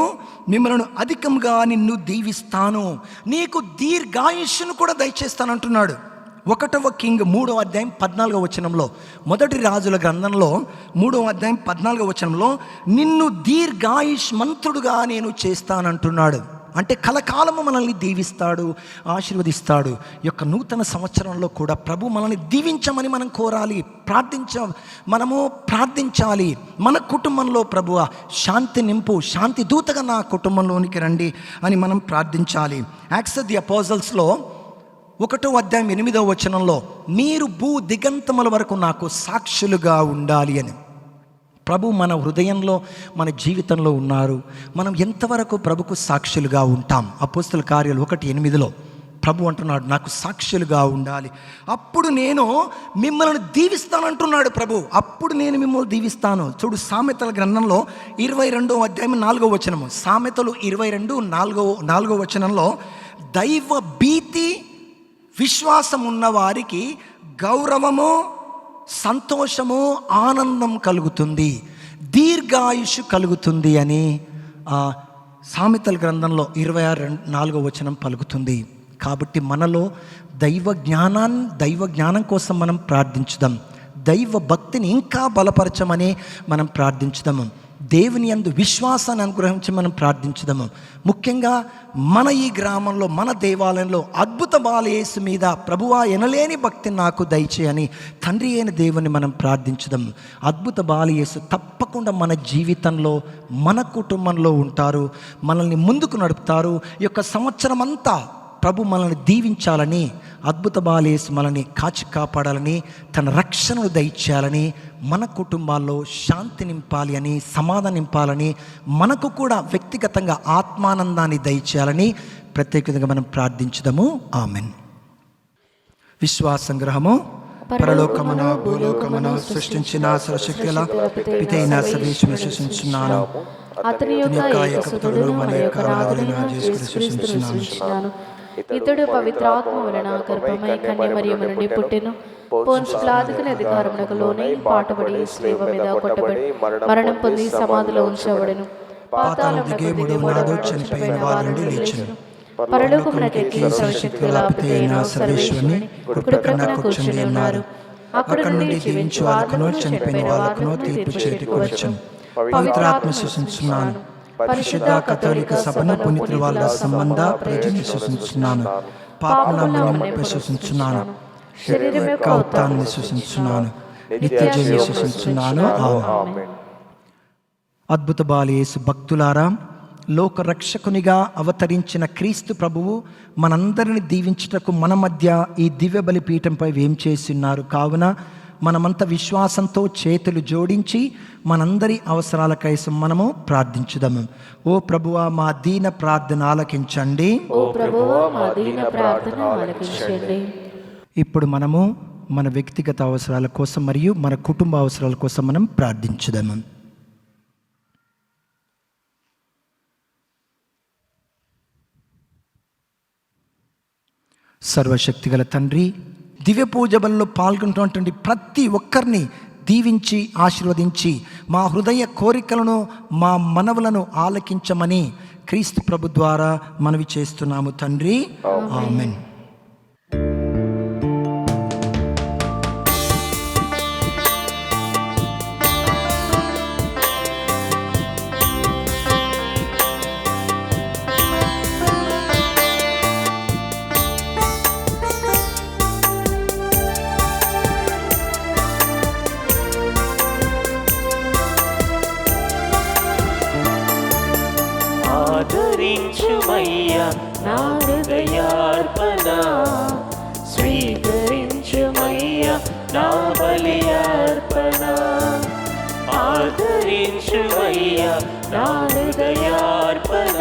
మిమ్మల్ని అధికంగా నిన్ను దీవిస్తాను, నీకు దీర్ఘాయుష్ను కూడా దయచేస్తానంటున్నాడు. 1 కింగ్ 3:14 మొదటి రాజుల గ్రంథంలో 3:14 నిన్ను దీర్ఘాయుష్మంతుడుగా నేను చేస్తానంటున్నాడు. అంటే కలకాలము మనల్ని దీవిస్తాడు, ఆశీర్వదిస్తాడు. ఈ యొక్క నూతన సంవత్సరంలో కూడా ప్రభు మనల్ని దీవించమని మనం కోరాలి, మనము ప్రార్థించాలి. మన కుటుంబంలో ప్రభువ శాంతి నింపు, శాంతి దూతగా నా కుటుంబంలోనికి రండి అని మనం ప్రార్థించాలి. యాక్ట్స్ ఆఫ్ ది అపోజిల్స్లో 1:8 మీరు భూ దిగంతముల వరకు నాకు సాక్షులుగా ఉండాలి అని ప్రభు మన హృదయంలో, మన జీవితంలో ఉన్నారు. మనం ఎంతవరకు ప్రభుకు సాక్షులుగా ఉంటాం? అపోస్తల కార్యాలు 1:8 ప్రభు అంటున్నాడు, నాకు సాక్షులుగా ఉండాలి, అప్పుడు నేను మిమ్మల్ని దీవిస్తానంటున్నాడు ప్రభు. అప్పుడు నేను మిమ్మల్ని దీవిస్తాను. చూడు, సామెతల గ్రంథంలో 22:4 సామెతలు 22:4 దైవ భీతి విశ్వాసం ఉన్న వారికి గౌరవము, సంతోషము, ఆనందం కలుగుతుంది, దీర్ఘాయుషు కలుగుతుంది అని సామెతల గ్రంథంలో 26:4 పలుకుతుంది. కాబట్టి మనలో దైవ జ్ఞానం కోసం మనం ప్రార్థించుదాం. దైవ భక్తిని ఇంకా బలపరచమని మనం ప్రార్థించుదాము. దేవుని యందు విశ్వాసాన్ని అనుగ్రహించి మనం ప్రార్థించుదాము. ముఖ్యంగా మన ఈ గ్రామంలో, మన దేవాలయంలో అద్భుత బాలయేసు మీద ప్రభువా ఎనలేని భక్తిని నాకు దయచేయని తండ్రి అయిన దేవుని మనం ప్రార్థించుదాం. అద్భుత బాలయేసు తప్పకుండా మన జీవితంలో, మన కుటుంబంలో ఉంటారు, మనల్ని ముందుకు నడుపుతారు. ఈ యొక్క సంవత్సరం అంతా ప్రభు మనల్ని దీవించాలని, అద్భుత బాలయేసు మనల్ని కాచి కాపాడాలని, తన రక్షణను దయచేయాలని, మన కుటుంబాల్లో శాంతి నింపాలి అని, సమాధానం నింపాలని, మనకు కూడా వ్యక్తిగతంగా ఆత్మానందాన్ని దయచేయాలని ప్రత్యేకంగా మనం ప్రార్థించుదాము. ఆమెన్. విశ్వాసంగ్రహము. పరలోకమున భూలోకమున సృష్టించిన సర్వశక్తుల పితైన సర్వేశ్వరుని విశ్వసించున్నాను. అతని యొక్క ఏకసుతుడు మన యొక్క రాజులైన యేసుక్రీస్తును విశ్వసించున్నాను. ఇతడు పవిత్రాత్మ వలన గర్భమై కన్యమరియము నుండి పుట్టెను. పోన్సు పిలాతుకు అధికారమునకు లోనై పాటుబడి శిలువ మీద కొట్టబడి మరణం పొంది సమాధిలో ఉంచబడెను. పాతాళమునకు దిగి మూడవ చనిపోయిన వారి నుండి లేచెను. పరలోకమునకెక్కి సర్వశక్తుల పితైన సర్వేశ్వరుని కుడి ప్రక్కన కూర్చుని ఉన్నారు. అక్కడ నుండి జీవించు వాళ్ళకును చనిపోయిన వాళ్ళకును తీర్పు చేతికి వచ్చెను. పవిత్రాత్మ విశ్వసించున్నాను. పరిశుద్ధ కథోలిక సభను పునీతుల వాళ్ళ సంబంధ ప్రజలు విశ్వసించున్నాను. పాపములను విశ్వసించున్నాను. శరీరం యొక్క ఉత్థానాన్ని విశ్వసించున్నాను. నిత్య జీవం విశ్వసించున్నాను. ఆమేన్. అద్భుత బాలయేసు భక్తులారా, లోక రక్షకునిగా అవతరించిన క్రీస్తు ప్రభువు మనందరిని దీవించుటకు మన మధ్య ఈ దివ్య బలిపీఠంపై వేం చేస్తున్నారు. కావున మనమంతా విశ్వాసంతో చేతులు జోడించి మనందరి అవసరాల కోసం మనము ప్రార్థించుదాము. ఓ ప్రభువా, మా దీన ప్రార్థన ఆలకించండి. ఓ ప్రభువా, మా దీన ప్రార్థన ఆలకించండి. ఇప్పుడు మనము మన వ్యక్తిగత అవసరాల కోసం మరియు మన కుటుంబ అవసరాల కోసం మనం ప్రార్థించుదాము. సర్వశక్తిగల తండ్రి, దివ్య పూజ బలిలో పాల్గొంటున్నటువంటి ప్రతి ఒక్కరిని దీవించి ఆశీర్వదించి మా హృదయ కోరికలను, మా మనవులను ఆలకించమని క్రీస్తు ప్రభు ద్వారా మనవి చేస్తున్నాము తండ్రి. ఆమేన్. ఆదరించుమయ్యా నా హృదయార్పణ, శ్రీ స్వీకరించుమయ్యా నా బలి అర్పణ. ఆదరించుమయ్యా నా హృదయార్పణ.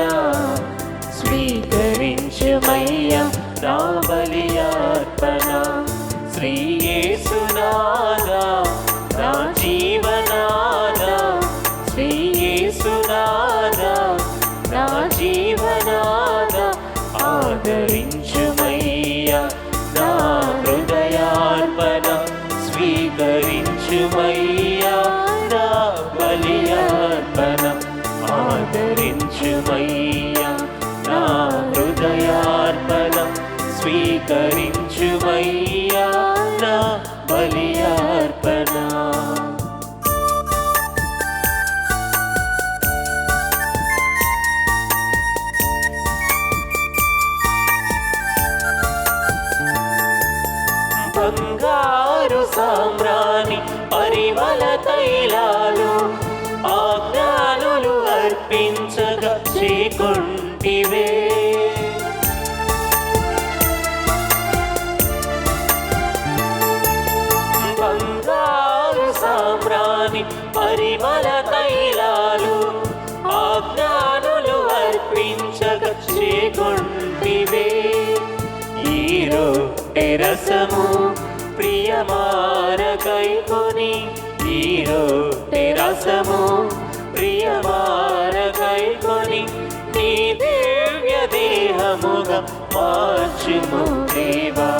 స్వీకరించుమయ్యా నా బలి అర్పణ. శ్రీ యేసునాథా నా జీవనాథా. శ్రీ యేసునాథా నా జీవనాథా. ఆదరించుమయ్యా నా హృదయార్పణ. స్వీకరించుమయ్యా నా బలి అర్పణ. ఆదరించుమయ్యా నా హృదయార్పణ. స్వీకరించుమయ్యా నా బలి అర్పణ. బంగారు సామ్రాణి పరిమళ తైలాలు ఆజ్ఞానులు అర్పించగా చేకొంటివే. బంగారు సామ్రాణి పరిమళ తైలాలు ఆజ్ఞానులు అర్పించగా చేకొంటివే. ఈరో రసము ప్రియమారకైకొని. ఈరో రసము ప్రియమారకైకొని. నీ దివ్య దేహముగా మార్చుము దేవా.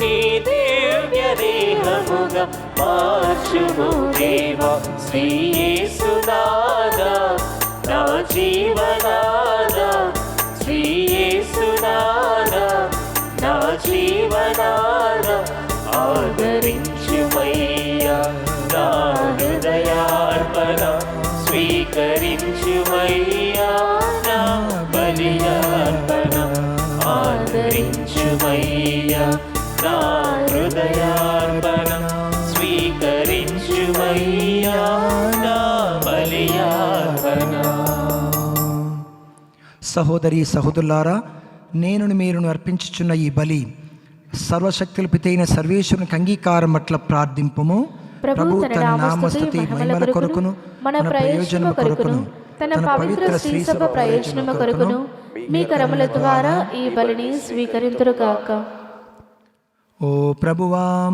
నీ దివ్య దేహముగా మార్చుము దేవా. శ్రీ యేసునాథా నా జీవనాథా. శ్రీ యేసునాథా నా జీవనాథా. ఆదరించుమయ్యా నా హృదయార్పణ. స్వీకరించుమయ్యా నా బలి అర్పణ. ఆదరించుమయ్యా నా హృదయార్పణ. స్వీకరించుమయ్యా నా బలి అర్పణ. సహోదరి సహోదరులారా, నేను మీరును అర్పించుచున్న ఈ బలి సర్వశక్తుల పితైన సర్వేశ్వరునికి అంగీకారం పట్ల ప్రార్థింపుము. ప్రభు తన నామస్తుతి మహిమల కొరకును మన ప్రయోజనం కొరకును తన పవిత్ర శ్రీ సభ ప్రయోజనము కొరకును మీ కరముల ద్వారా ఈ బలిని స్వీకరింతురుగాక. ఓ ప్రభువా,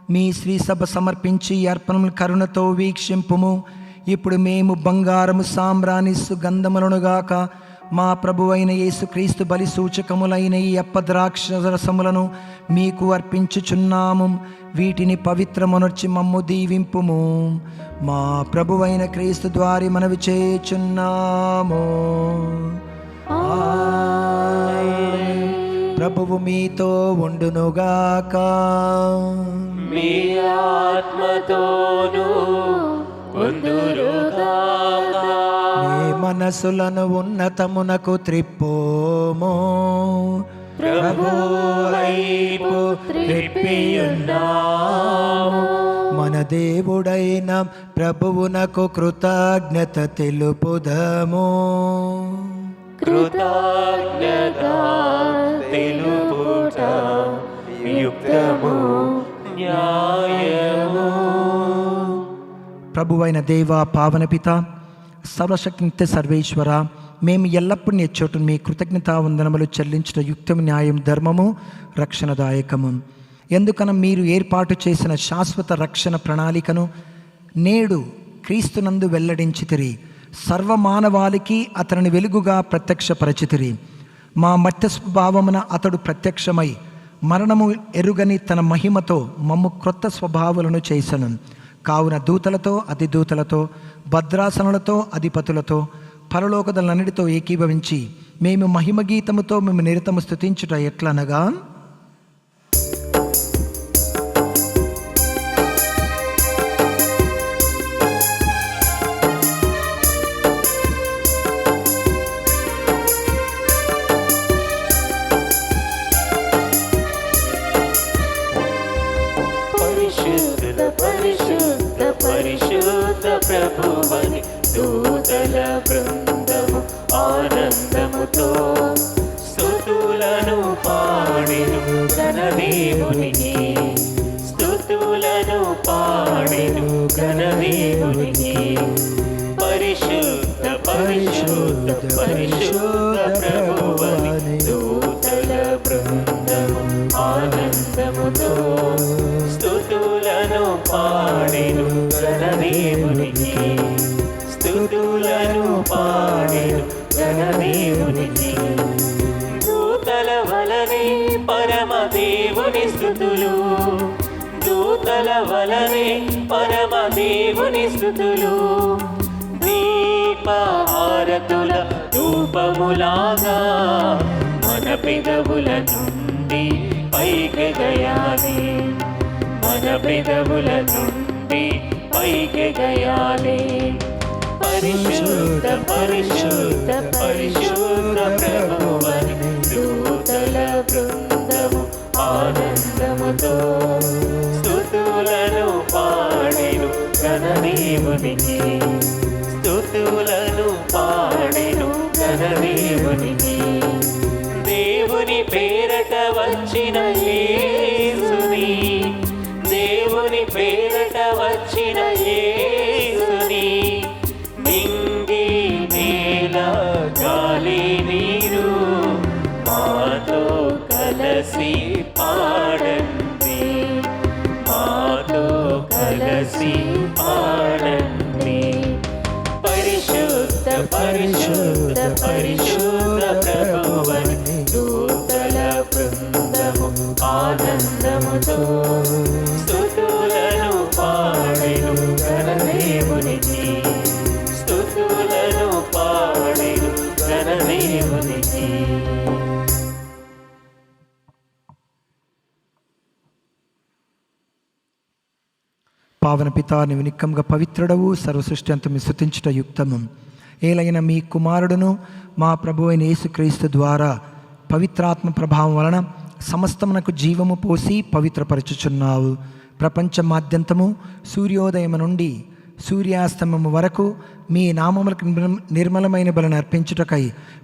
మీ శ్రీ సభ సమర్పించి ఈ అర్పణములు కరుణతో వీక్షింపుము. ఇప్పుడు మేము బంగారము సాంబ్రాణి సుగంధములనుగాక మా ప్రభువైన యేసుక్రీస్తు బలి సూచకములైన ఈ అప్పద్రాక్ష రసములను మీకు అర్పించుచున్నాము. వీటిని పవిత్రమునర్చి మమ్ము దీవింపుము. మా ప్రభువైన క్రీస్తు ద్వారి మనవి చేయుచున్నాము. ప్రభువు మీతో ఉండునుగాక. మీ ఆత్మతోనూ ఉండునుగాక. మీ మనసులను ఉన్నతమునకు త్రిప్పుము. ప్రభు వైపు త్రిప్పియున్నాము. మన దేవుడైన ప్రభువునకు కృతజ్ఞత తెలుపుదము. కృతజ్ఞత తెలుపుట యుక్తము న్యాయము. ప్రభువైన దేవ, పావన పిత, సర్వశక్తి సర్వేశ్వర, మేము ఎల్లప్పుడూ నీ చోటు మీ కృతజ్ఞతా వందనములు చెల్లించిన యుక్తం, న్యాయం, ధర్మము, రక్షణదాయకము. ఎందుకన మీరు ఏర్పాటు చేసిన శాశ్వత రక్షణ ప్రణాళికను నేడు క్రీస్తునందు వెల్లడించితిరి. సర్వమానవాళికి అతనిని వెలుగుగా ప్రత్యక్షపరచితిరి. మా మత్య స్వభావమున అతడు ప్రత్యక్షమై మరణము ఎరుగని తన మహిమతో మమ్ము క్రొత్త స్వభావాలను చేసను. కావున దూతలతో, అతిదూతలతో, భద్రాసనులతో, అధిపతులతో, పరలోకదలన్నిటితో ఏకీభవించి మేము మహిమగీతముతో మేము నిరతము స్తుతించుట ఎట్లనగా, పరిశుద్ధ పరిశుద్ధ పరిశుద్ధ ప్రభువని దూతల బృందము ఆనందముతో స్తుతించుచున్నది. స్తుతులను పాడెను ఘనదేవునికి, స్తుతులను పాడెను ఘనదేవునికి. పరిశుద్ధ పరిశుద్ధ పరిశుద్ధ ప్రభువని దూతల బృందము ఆనందముతో స్తుతులను పాడెను ఘనదేవునికి, స్తుతులను పాడెను ఘనదేవునికి. దూతల వలనే పరమదేవుని స్తుతులు, దూతల వలనే పరమదేవుని స్తుతులు. దీపహారతుల ధూపములాగా మన పెదవుల నుండి పైకెగయాలి, మన పెదవుల నుండి పైకెగయాలి. పరిశుద్ధ పరిశుద్ధ పరిశుద్ధ ప్రభువని దూతల బృందము ఆనందముతో స్తుతులను పాడెను ఘనదేవునికి, స్తుతులను పాడెను ఘనదేవునికి. దేవుని పేరట వచ్చిన యేసుని, దేవుని పేరట వచ్చిన యేసుని. నింగి నేల గాలి నీరు మాతో కలసి పాడండి, మాతో కలసి పాడండి. పరిశుద్ధ పరిశుద్ధ పరిశుద్ధ ప్రభువని దూతల బృందము ఆనందముతో స్తుతులను పాడెను ఘనదేవునికి, స్తుతులను పాడెను ఘనదేవునికి. పావన పితా, నీవు నిక్కముగా పవిత్రుడవు, సర్వసృష్టి అంతా మీ స్తుతించుట యుక్తము. ఏలైన మీ కుమారుడును మా ప్రభు అయిన యేసుక్రీస్తు ద్వారా పవిత్రాత్మ ప్రభావం వలన సమస్తమునకు జీవము పోసి పవిత్రపరచుచున్నావు. ప్రపంచమాద్యంతము సూర్యోదయం నుండి సూర్యాస్తమము వరకు మీ నామములకు నిర్మలమైన బలను అర్పించుటకై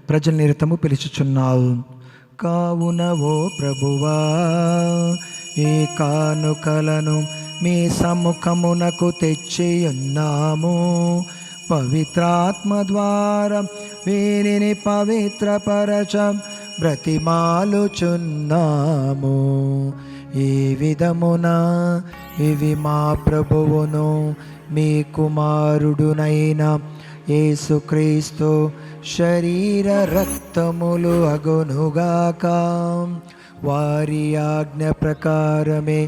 ప్రజల నిరతము పిలుచుచున్నావు. కావున ఓ ప్రభువా, ఈ కానుకలను మీ సముఖమునకు తెచ్చియున్నాము. పవిత్రాత్మ ద్వారా వీరిని పవిత్రపరచ బ్రతిమాలుచున్నాము. ఈ విధమున ఇవి మా ప్రభువును మీ కుమారుడునైన యేసుక్రీస్తు శరీర రక్తములు అగునుగాక. వారి ఆజ్ఞ ప్రకారమే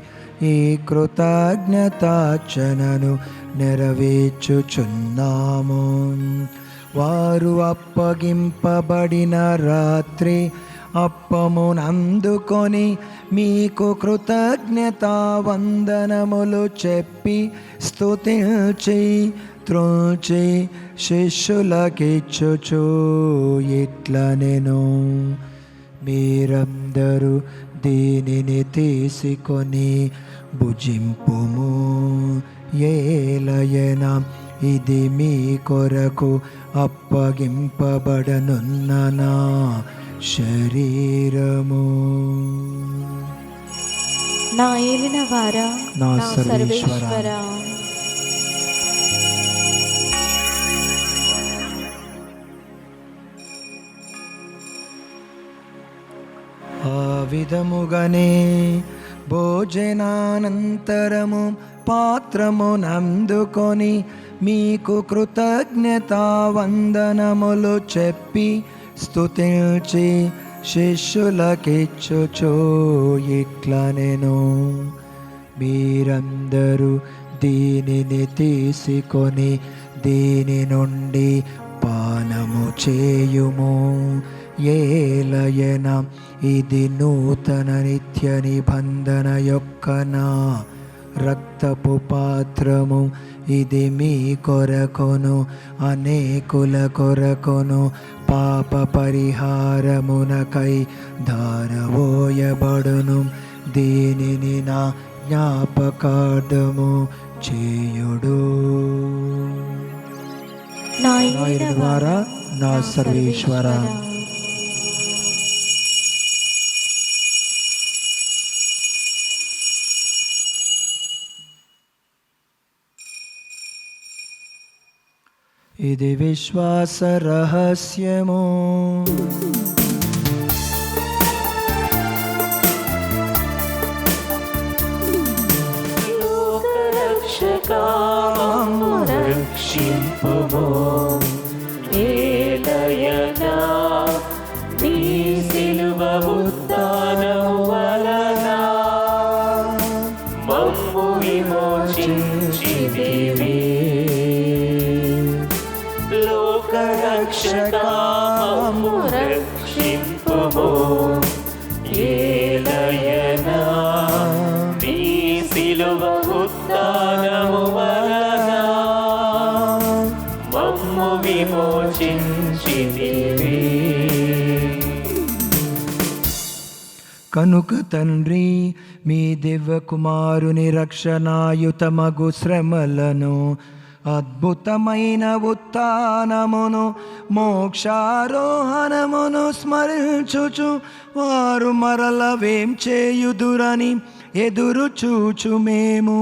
ఈ కృతజ్ఞతార్చనను నెరవేర్చుచున్నాము. వారు అప్పగింపబడిన రాత్రి అప్పమునందుకొని మీకు కృతజ్ఞతా వందనములు చెప్పి స్తుతించి త్రోచి శిష్యులకిచ్చుచు ఇట్లనెను, మీరందరూ దీనిని తీసుకొని భుజింపుము. ఏలయన ఇది మీ కొరకు అప్పగింపబడనున్న నా శరీరము. నా ఏలిన వారా, నా నా సర్వేశ్వరా, సర్వేశ్వరా, ఆ విధముగానే భోజనానంతరము పాత్రమునందుకొని మీకు కృతజ్ఞతా వందనములు చెప్పి స్తుతించి శిష్యులకిచ్చుచు ఇట్లనెను, మీరందరూ దీనిని తీసుకొని దీని నుండి పానము చేయుము. ఏలయన ఇది నూతన నిత్య నిబంధన యొక్క నా రక్తపు పాత్రము. ఇది మీ కొరకును అనేకుల కొరకును పాప పరిహారమునకై ధారవోయబడును. దీనిని నా జ్ఞాపకార్థము చేయుడు. నా నా ద్వారా నా సర్వేశ్వర. ఇది విశ్వాస రహస్యము. లోకరక్షకా మమ్ము రక్షింపుము. ఏలయనా నీ సిలువ ఉత్థానము వలన మమ్ము విమోచించితివి. లోకరక్షకా మమ్ము రక్షింపుము. ఏలయనా నీ సిలువ ఉత్థానము వలన మమ్ము విమోచించితివి. కనుక తండ్రి, మీ దివ్య కుమారుని రక్షణాయుతమగు శ్రమలను, అద్భుతమైన ఉత్థానమును, మోక్షారోహణమును స్మరించుచు వారు మరల వేం చేయుదురని ఎదురు చూచు మేము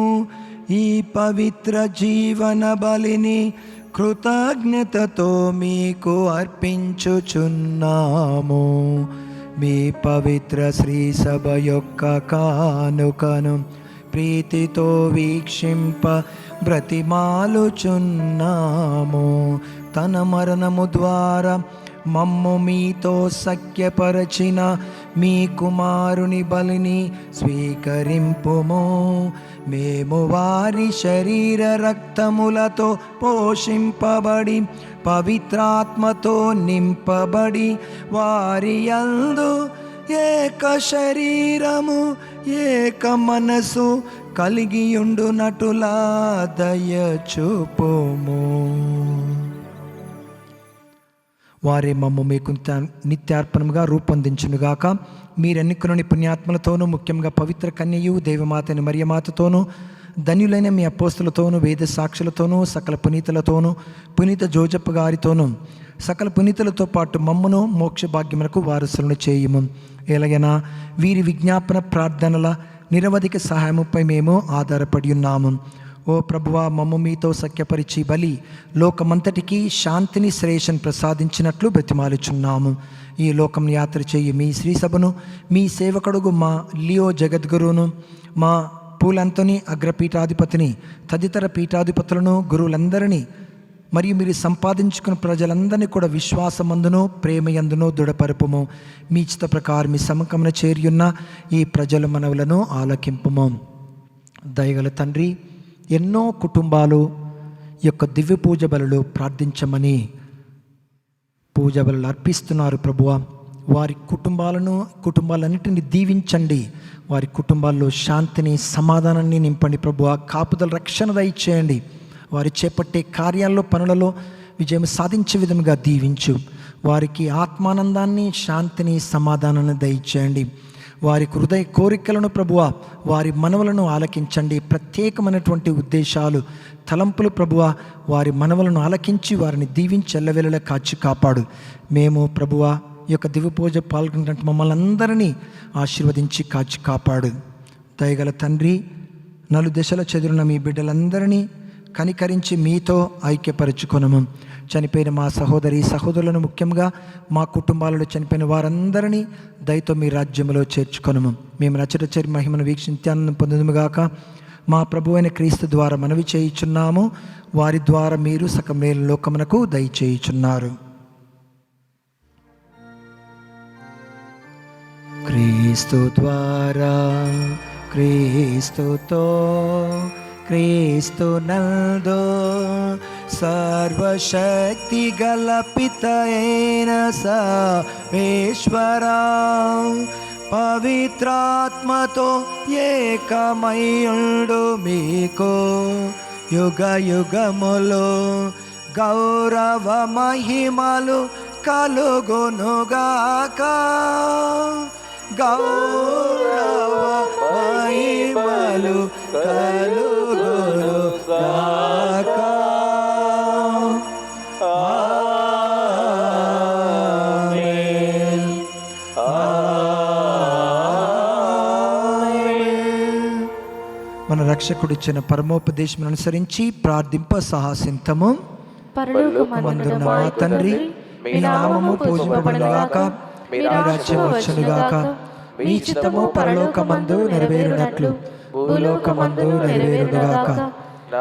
ఈ పవిత్ర జీవన బలిని కృతజ్ఞతతో మీకు అర్పించుచున్నాము. మీ పవిత్ర శ్రీ సభ యొక్క కానుకను ప్రీతితో వీక్షింప బ్రతిమాలుచున్నాము. తన మరణము ద్వారా మమ్ము మీతో సఖ్యపరచిన మీ కుమారుని బలిని స్వీకరింపుము. మేము వారి శరీర రక్తములతో పోషింపబడి పవిత్రాత్మతో నింపబడి వారి యందు ఏక శరీరము ఏక మనసు కలిగియుండునటులా దయచూపుము. వారే మమ్ము మీకు నిత్యార్పణముగా రూపొందించునుగాక. మీరెన్నుకుని పుణ్యాత్మలతోనూ, ముఖ్యంగా పవిత్ర కన్యయు దేవమాతని మరియమాతతోనూ, ధన్యులైన మీ అపోస్తులతోనూ, వేద సాక్షులతోనూ, సకల పునీతులతోనూ, పునీత జోజప్ప గారితోనూ, సకల పునీతులతో పాటు మమ్మును మోక్ష భాగ్యములకు వారసులను చేయుము. ఎలాగైనా వీరి విజ్ఞాపన ప్రార్థనల నిరవధిక సహాయముపై మేము ఆధారపడి ఉన్నాము. ఓ ప్రభువా, మమ్ము మీతో సఖ్యపరిచి బలి లోకమంతటికి శాంతిని శ్రేయస్సును ప్రసాదించినట్లు బ్రతిమాలుచున్నాము. ఈ లోకం యాత్ర చేయి మీ శ్రీసభను, మీ సేవకుడుగు మా లియో జగద్గురువును, మా పూలంతోని అగ్రపీఠాధిపతిని, తదితర పీఠాధిపతులను, గురువులందరినీ మరియు మీరు సంపాదించుకున్న ప్రజలందరినీ కూడా విశ్వాసమందును ప్రేమయందును దృఢపరుపుము. మీ చిత్త ప్రకారం మీ సముఖమున చేరియున్న ఈ ప్రజల మనవులను ఆలకింపుము. దయగల తండ్రి, ఎన్నో కుటుంబాలు యొక్క దివ్య పూజ బలులు ప్రార్థించమని పూజ బలులు అర్పిస్తున్నారు. ప్రభువా, వారి కుటుంబాలన్నింటినీ దీవించండి. వారి కుటుంబాల్లో శాంతిని, సమాధానాన్ని నింపండి. ప్రభువా, కాపుదల రక్షణ దయచేయండి. వారి చేపట్టే కార్యాల్లో, పనులలో విజయం సాధించే విధంగా దీవించు. వారికి ఆత్మానందాన్ని, శాంతిని, సమాధానాన్ని దయచేయండి. వారి హృదయ కోరికలను ప్రభువా, వారి మనవులను ఆలకించండి. ప్రత్యేకమైనటువంటి ఉద్దేశాలు, తలంపులు ప్రభువా, వారి మనవులను ఆలకించి వారిని దీవించి ఎల్లవేళలా కాచి కాపాడు. మేము ప్రభువా ఈ యొక్క దివ్య పూజ పాల్గొన్నట్టు మమ్మల్ని అందరినీ ఆశీర్వదించి కాచి కాపాడు. దయగల తండ్రి, నలుదిశల చెదిరిన మీ బిడ్డలందరినీ కనికరించి మీతో ఐక్యపరచుకొనము. చనిపోయిన మా సహోదరి సహోదరులను, ముఖ్యంగా మా కుటుంబాలలో చనిపోయిన వారందరినీ దయతో మీ రాజ్యంలో చేర్చుకొనము. మేము రచన చేరి మహిమను వీక్షించాలను పొందుదుముగాక. మా ప్రభువైన క్రీస్తు ద్వారా మనవి చేయుచున్నాము. వారి ద్వారా మీరు సకమేలు లోకమునకు దయచేయుచున్నారు. క్రీస్తు ద్వారా, క్రీస్తుతో, క్రీస్తు నందు సర్వశక్తి గల పితయైన సర్వేశ్వరా, పవిత్రాత్మతో ఏకమయుండు మీకు యుగ యుగములు గౌరవ మహిమలు కలుగునుగాక. గౌరవ మహిమలు కలుగునుగాక. ఆమేన్. ఆమేన్. మన రక్షకుడిచ్చిన పరమోపదేశం అనుసరించి ప్రార్థింప సాహసింతము. పరలోకమందున్న మా తండ్రి, మీ నామము పూజింపబడునుగాక, మీ రాజ్యం వచ్చునుగాక, మీ చిత్తము పరలోకమందు నెరవేరునట్లు భూలోకమందు నెరవేరునుగాక.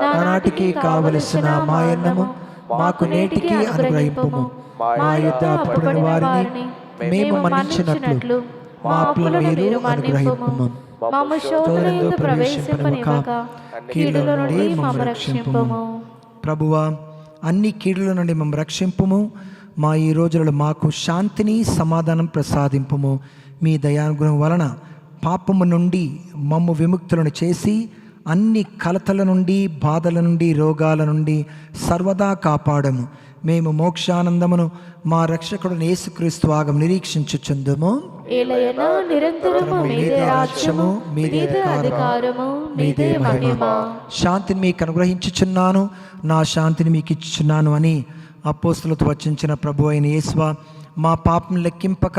నానాటికి కావలసిన మా అన్నము మాకు నేటికి అనుగ్రహింపుము. మా యుద్ధ అప్పుడున్న వారిని మేము మన్నించినట్లు మా అప్పులను మీరు అనుగ్రహింపుము. మమ్ము శోధనయందు ప్రవేశింపనివ్వక కీడుల నుండి మమ్ము రక్షింపుము. ప్రభువా, అన్ని కీడుల నుండి మమ్మల్ని రక్షింపుము. మా ఈ రోజులలో మాకు శాంతిని సమాధానం ప్రసాదింపుము. మీ దయానుగ్రహం వలన పాపము నుండి మమ్ము విముక్తులను చేసి అన్ని కలతల నుండి, బాధల నుండి, రోగాల నుండి సర్వదా కాపాడము. మేము మోక్షానందమును మా రక్షకుడు యేసుక్రీస్తు ఆగం నిరీక్షించుచుందుము. ఏలయనా నిరంతరము మీదే రాజ్యము, మీదే అధికారము, మీదే మహిమ. శాంతిని మీకు అనుగ్రహించుచున్నాను, నా శాంతిని మీకు ఇచ్చుచున్నాను అని అపోస్తలులతో వచించిన ప్రభు అయిన యేసువా, మా పాపం లెక్కింపక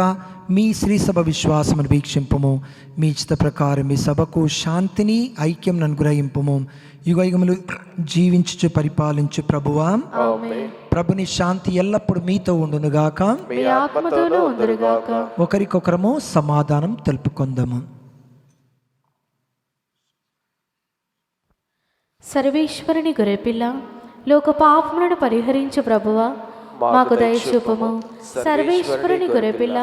మీ శ్రీ సభ విశ్వాసమును వీక్షింపము. మీ ఇష్ట ప్రకారం మీ సభకు శాంతిని, ఐక్యం అనుగ్రహింపము. యుగయుగములు జీవించుచు పరిపాలించు ప్రభువా, ప్రభుని శాంతి ఎల్లప్పుడు మీతో ఉండునుగాక, మీ ఆత్మతోనూ ఉండునుగాక. ఒకరికొకరము సమాధానం తెలుపుకొందము. సర్వేశ్వరుని గొర్రెపిల్ల, లోక పాపములను పరిహరించు ప్రభువా, మాకు దయచూపము. సర్వేశ్వరుని గొర్రెపిల్ల,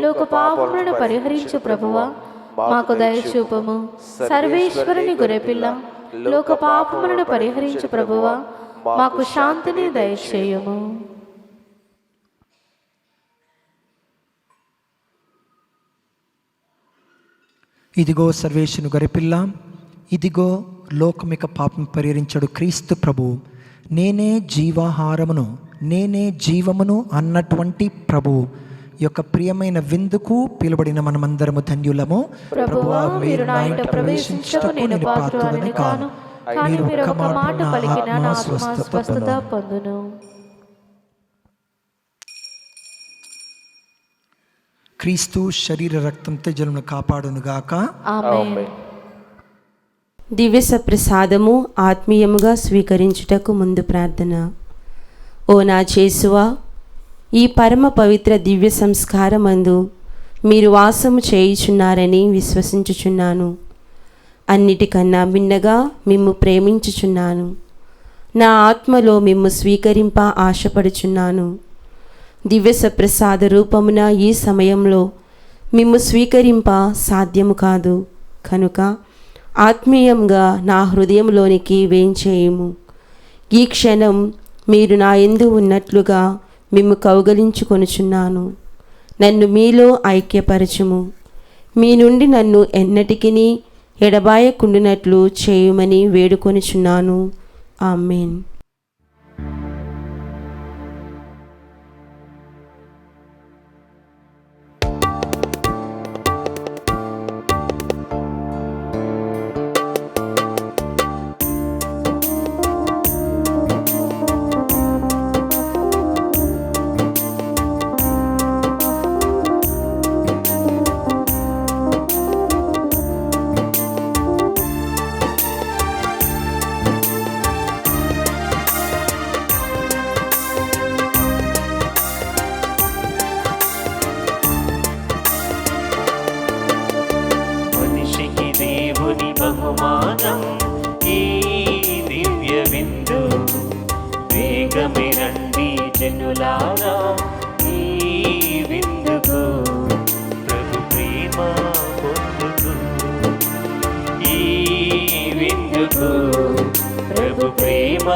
లోక పాపములను పరిహరించు ప్రభువా, మాకు దయచూపము. సర్వేశ్వరుని గొర్రెపిల్ల, లోక పాపములను పరిహరించు ప్రభువా, మాకు శాంతిని దయచేయము. ఇదిగో సర్వేశ్వరుని గొర్రెపిల్ల, ఇదిగో లోకమిక పాపం పరిహరించడు క్రీస్తు ప్రభువు. నేనే జీవాహారమును, నేనే జీవమును అన్నటువంటి ప్రభువు యొక్క ప్రియమైన విందుకు పిలువబడిన మనమందరము ధన్యులము. ప్రభువా, మీరు నా ఇంట ప్రవేశించుటకు నేను పాత్రుడను కాను, కానీ మీరు ఒక మాట పలికిన నా ఆత్మ స్వస్థత పొందును. క్రీస్తు శరీర రక్తం తెజలను కాపాడునుగాక. ఆమేన్. దివ్య సప్రసాదము ఆత్మీయముగా స్వీకరించుటకు ముందు ప్రార్థన. ఓ నా యేసువా, ఈ పరమ పవిత్ర దివ్య సంస్కారమందు మీరు వాసము చేయుచున్నారని విశ్వసించుచున్నాను. అన్నిటికన్నా భిన్నగా మిమ్ము ప్రేమించుచున్నాను. నా ఆత్మలో మిమ్ము స్వీకరింప ఆశపడుచున్నాను. దివ్య సప్రసాద రూపమున ఈ సమయంలో మిమ్ము స్వీకరింప సాధ్యము కాదు కనుక ఆత్మీయంగా నా హృదయంలోనికి వేంచేయుము. ఈ క్షణం మీరు నా యందు ఉన్నట్లుగా మిమ్ము కౌగలించుకొనుచున్నాను. నన్ను మీలో ఐక్యపరచుము. మీ నుండి నన్ను ఎన్నటికిని ఎడబాయకుండునట్లు చేయుమని వేడుకొనుచున్నాను. ఆమేన్. మనిషికి దేవుని బహుమానం ఈ దివ్య విందు. వేగమే రండి జనులారా ఈ విందుకు, ప్రభు ప్రేమ పొందుకు. ఈ విందుకు ప్రభు ప్రేమ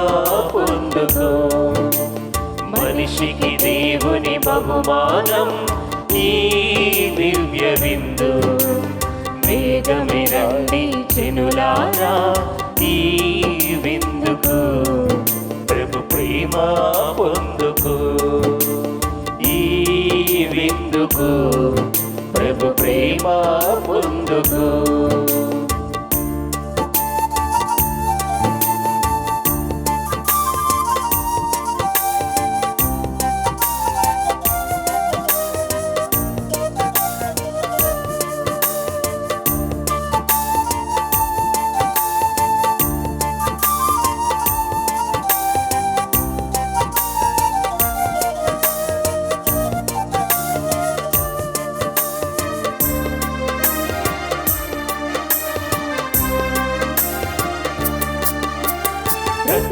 పొందుకు. మనిషికి దేవుని బహుమానం ఈ దివ్య విందు. వేగమే రండి జనులారా ఈ విందుకు, ప్రభు ప్రేమ పొందుకు. ఈ విందుకు ప్రభు ప్రేమ పొందుకు.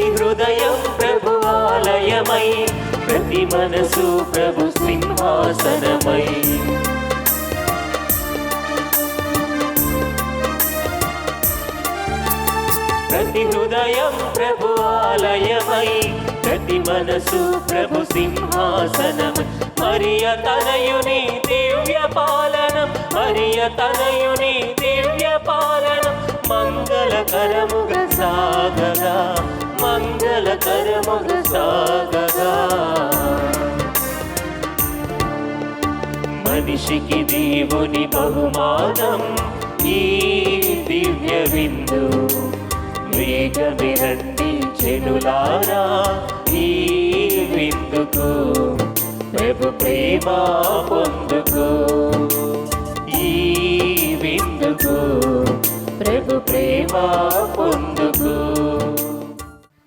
ప్రతి హృదయం ప్రభు ఆలయమై, ప్రతి మనసు ప్రభు సింహాసనమై. ప్రతి హృదయం ప్రభు ఆలయమై, ప్రతి మనసు ప్రభు సింహాసనమై. మరియ తనయుని దివ్య పాలనం, మరియ తనయుని దివ్య పాలనం మంగళకరముగా సాగగా, మంగళకరముగా సాగగా. మనిషికి దేవుని బహుమానం ఈ దివ్య విందు. వేగమిరండి చెనులారా ఈ విందుకు, ప్రభు ప్రేమ పొందుకు. ఈ విందుకు ప్రభు ప్రేమ పొందుకు.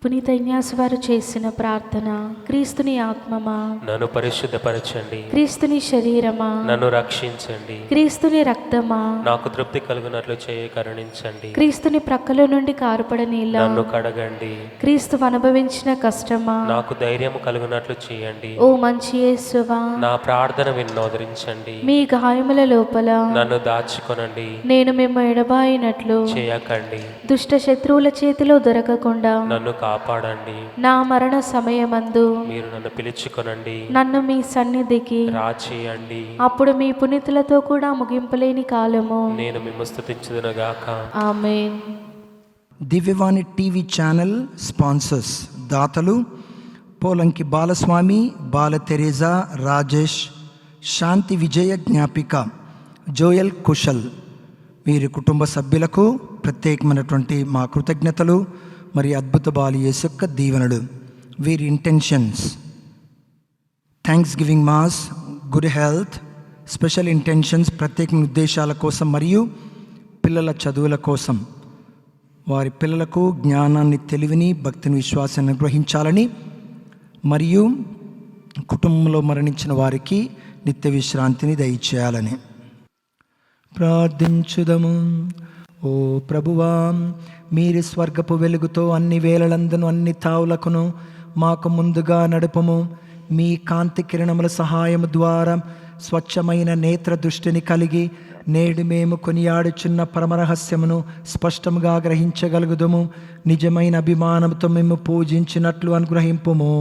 పునీత ఇన్యాసు వారు చేసిన ప్రార్థన. క్రీస్తుని ఆత్మమా నన్ను పరిశుద్ధపరచండి, క్రీస్తుని శరీరమా నన్ను రక్షించండి, క్రీస్తుని రక్తమా నాకు తృప్తి కలుగునట్లు చేయ కరుణించండి. క్రీస్తుని ప్రక్కల నుండి కారుపడ నీళ్ళ నన్ను కడగండి, క్రీస్తు అనుభవించిన కష్టమా నాకు ధైర్యం కలుగునట్లు చేయండి. ఓ మంచి యేసువా నా ప్రార్థన వినోదరించండి, మీ గాయముల లోపల నన్ను దాచుకొనండి, నేను మేము ఎడబాయినట్లు చేయకండి. దుష్ట శత్రువుల చేతిలో దొరకకుండా నన్ను కాపాడండి. నా మరణ సమయమందు మీరు నన్ను పిలుచుకొనండి, నన్ను మీ సన్నిధికి రాచేయండి. అప్పుడు మీ పునీతులతో కూడా ముగింపులేని కాలము నేను మిమ్ము స్తుతించుదునుగాక. ఆమేన్. దివ్యవాణి టీవీ ఛానల్ స్పాన్సర్స్ దాతలు పోలంకి బాలస్వామి, బాల తెరేజా, రాజేష్, శాంతి విజయ జ్ఞాపిక, జోయల్ కుశల్. వీరి కుటుంబ సభ్యులకు ప్రత్యేకమైనటువంటి మా కృతజ్ఞతలు మరియు అద్భుత బాలు యేసు యొక్క దీవెనలు. వీరి intentions: thanks giving mass, good health, special intentions ప్రత్యేకమైన ఉద్దేశాల కోసం మరియు పిల్లల చదువుల కోసం. వారి పిల్లలకు జ్ఞానాన్ని, తెలివిని, భక్తిని, విశ్వాసాన్ని అనుగ్రహించాలని మరియు కుటుంబంలో మరణించిన వారికి నిత్య విశ్రాంతిని దయచేయాలని ప్రార్థించుదము. ఓ ప్రభువా, మీరు స్వర్గపు వెలుగుతో అన్ని వేళలందును అన్ని తావులకును మాకు ముందుగా నడుపము. మీ కాంతి కిరణముల సహాయము ద్వారా స్వచ్ఛమైన నేత్ర దృష్టిని కలిగి నేడు మేము కొనియాడుచున్న పరమరహస్యమును స్పష్టంగా గ్రహించగలుగుదము. నిజమైన అభిమానంతో మేము పూజించినట్లు అనుగ్రహింపుము.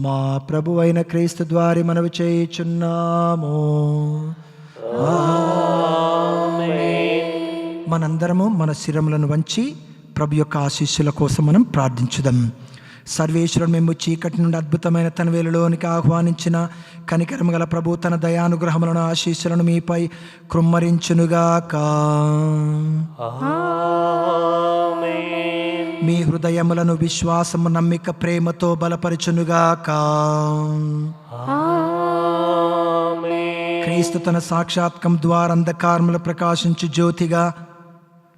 మా ప్రభు అయిన క్రీస్తు ద్వారా మనవి చేయుచున్నాము. మనందరము మన శిరములను వంచి ప్రభు యొక్క ఆశీస్సుల కోసం మనం ప్రార్థించుదాం. సర్వేశ్వరుడు మేము చీకటి నుండి అద్భుతమైన తన వేలులోనికి ఆహ్వానించిన కనికరము గల ప్రభు తన దయానుగ్రహములను, ఆశీస్సులను మీపై కృమ్మరించునుగాక. మీ హృదయములను విశ్వాసము, నమ్మిక, ప్రేమతో బలపరచునుగాక. క్రీస్తు తన సాక్షాత్కం ద్వారా అంధకారములు ప్రకాశించు జ్యోతిగా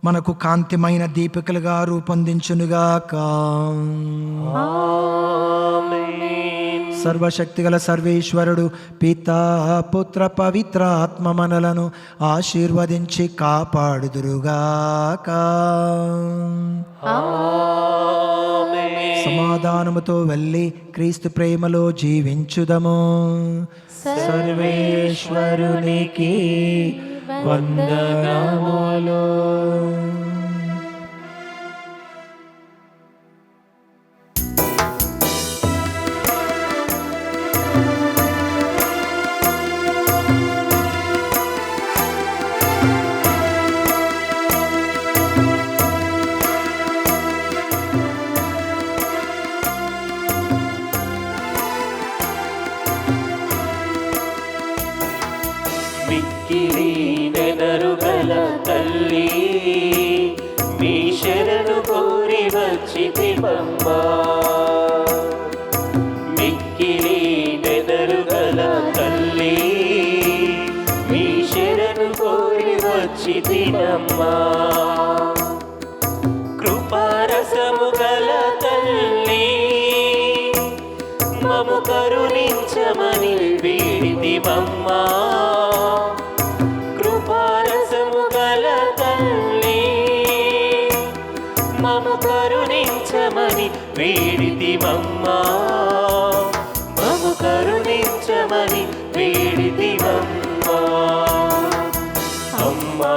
మనకు కాంతిమైన దీపికలుగా రూపొందించునుగాక. సర్వశక్తిగల సర్వేశ్వరుడు పితా, పుత్ర, పవిత్ర ఆత్మ మనలను ఆశీర్వదించి కాపాడుదురుగాక. సమాధానముతో వెళ్ళి క్రీస్తు ప్రేమలో జీవించుదము. సర్వేశ్వరునికి వందనములు. మిక్కిలి నెనరుగల తల్లి, మీ శరణు కోరి వచ్చితిమమ్మా. మిక్కిలి నెనరుగల తల్లి, మీ శరణు కోరి వచ్చితిమమ్మా. కృపారసము గల తల్లి, మము కరుణించమని వేడితిమమ్మా. కృపారసము గల తల్లి, మము కరుణించమని వేడితిమమ్మా మము కరుణించమని వేడితిమమ్మా అమ్మా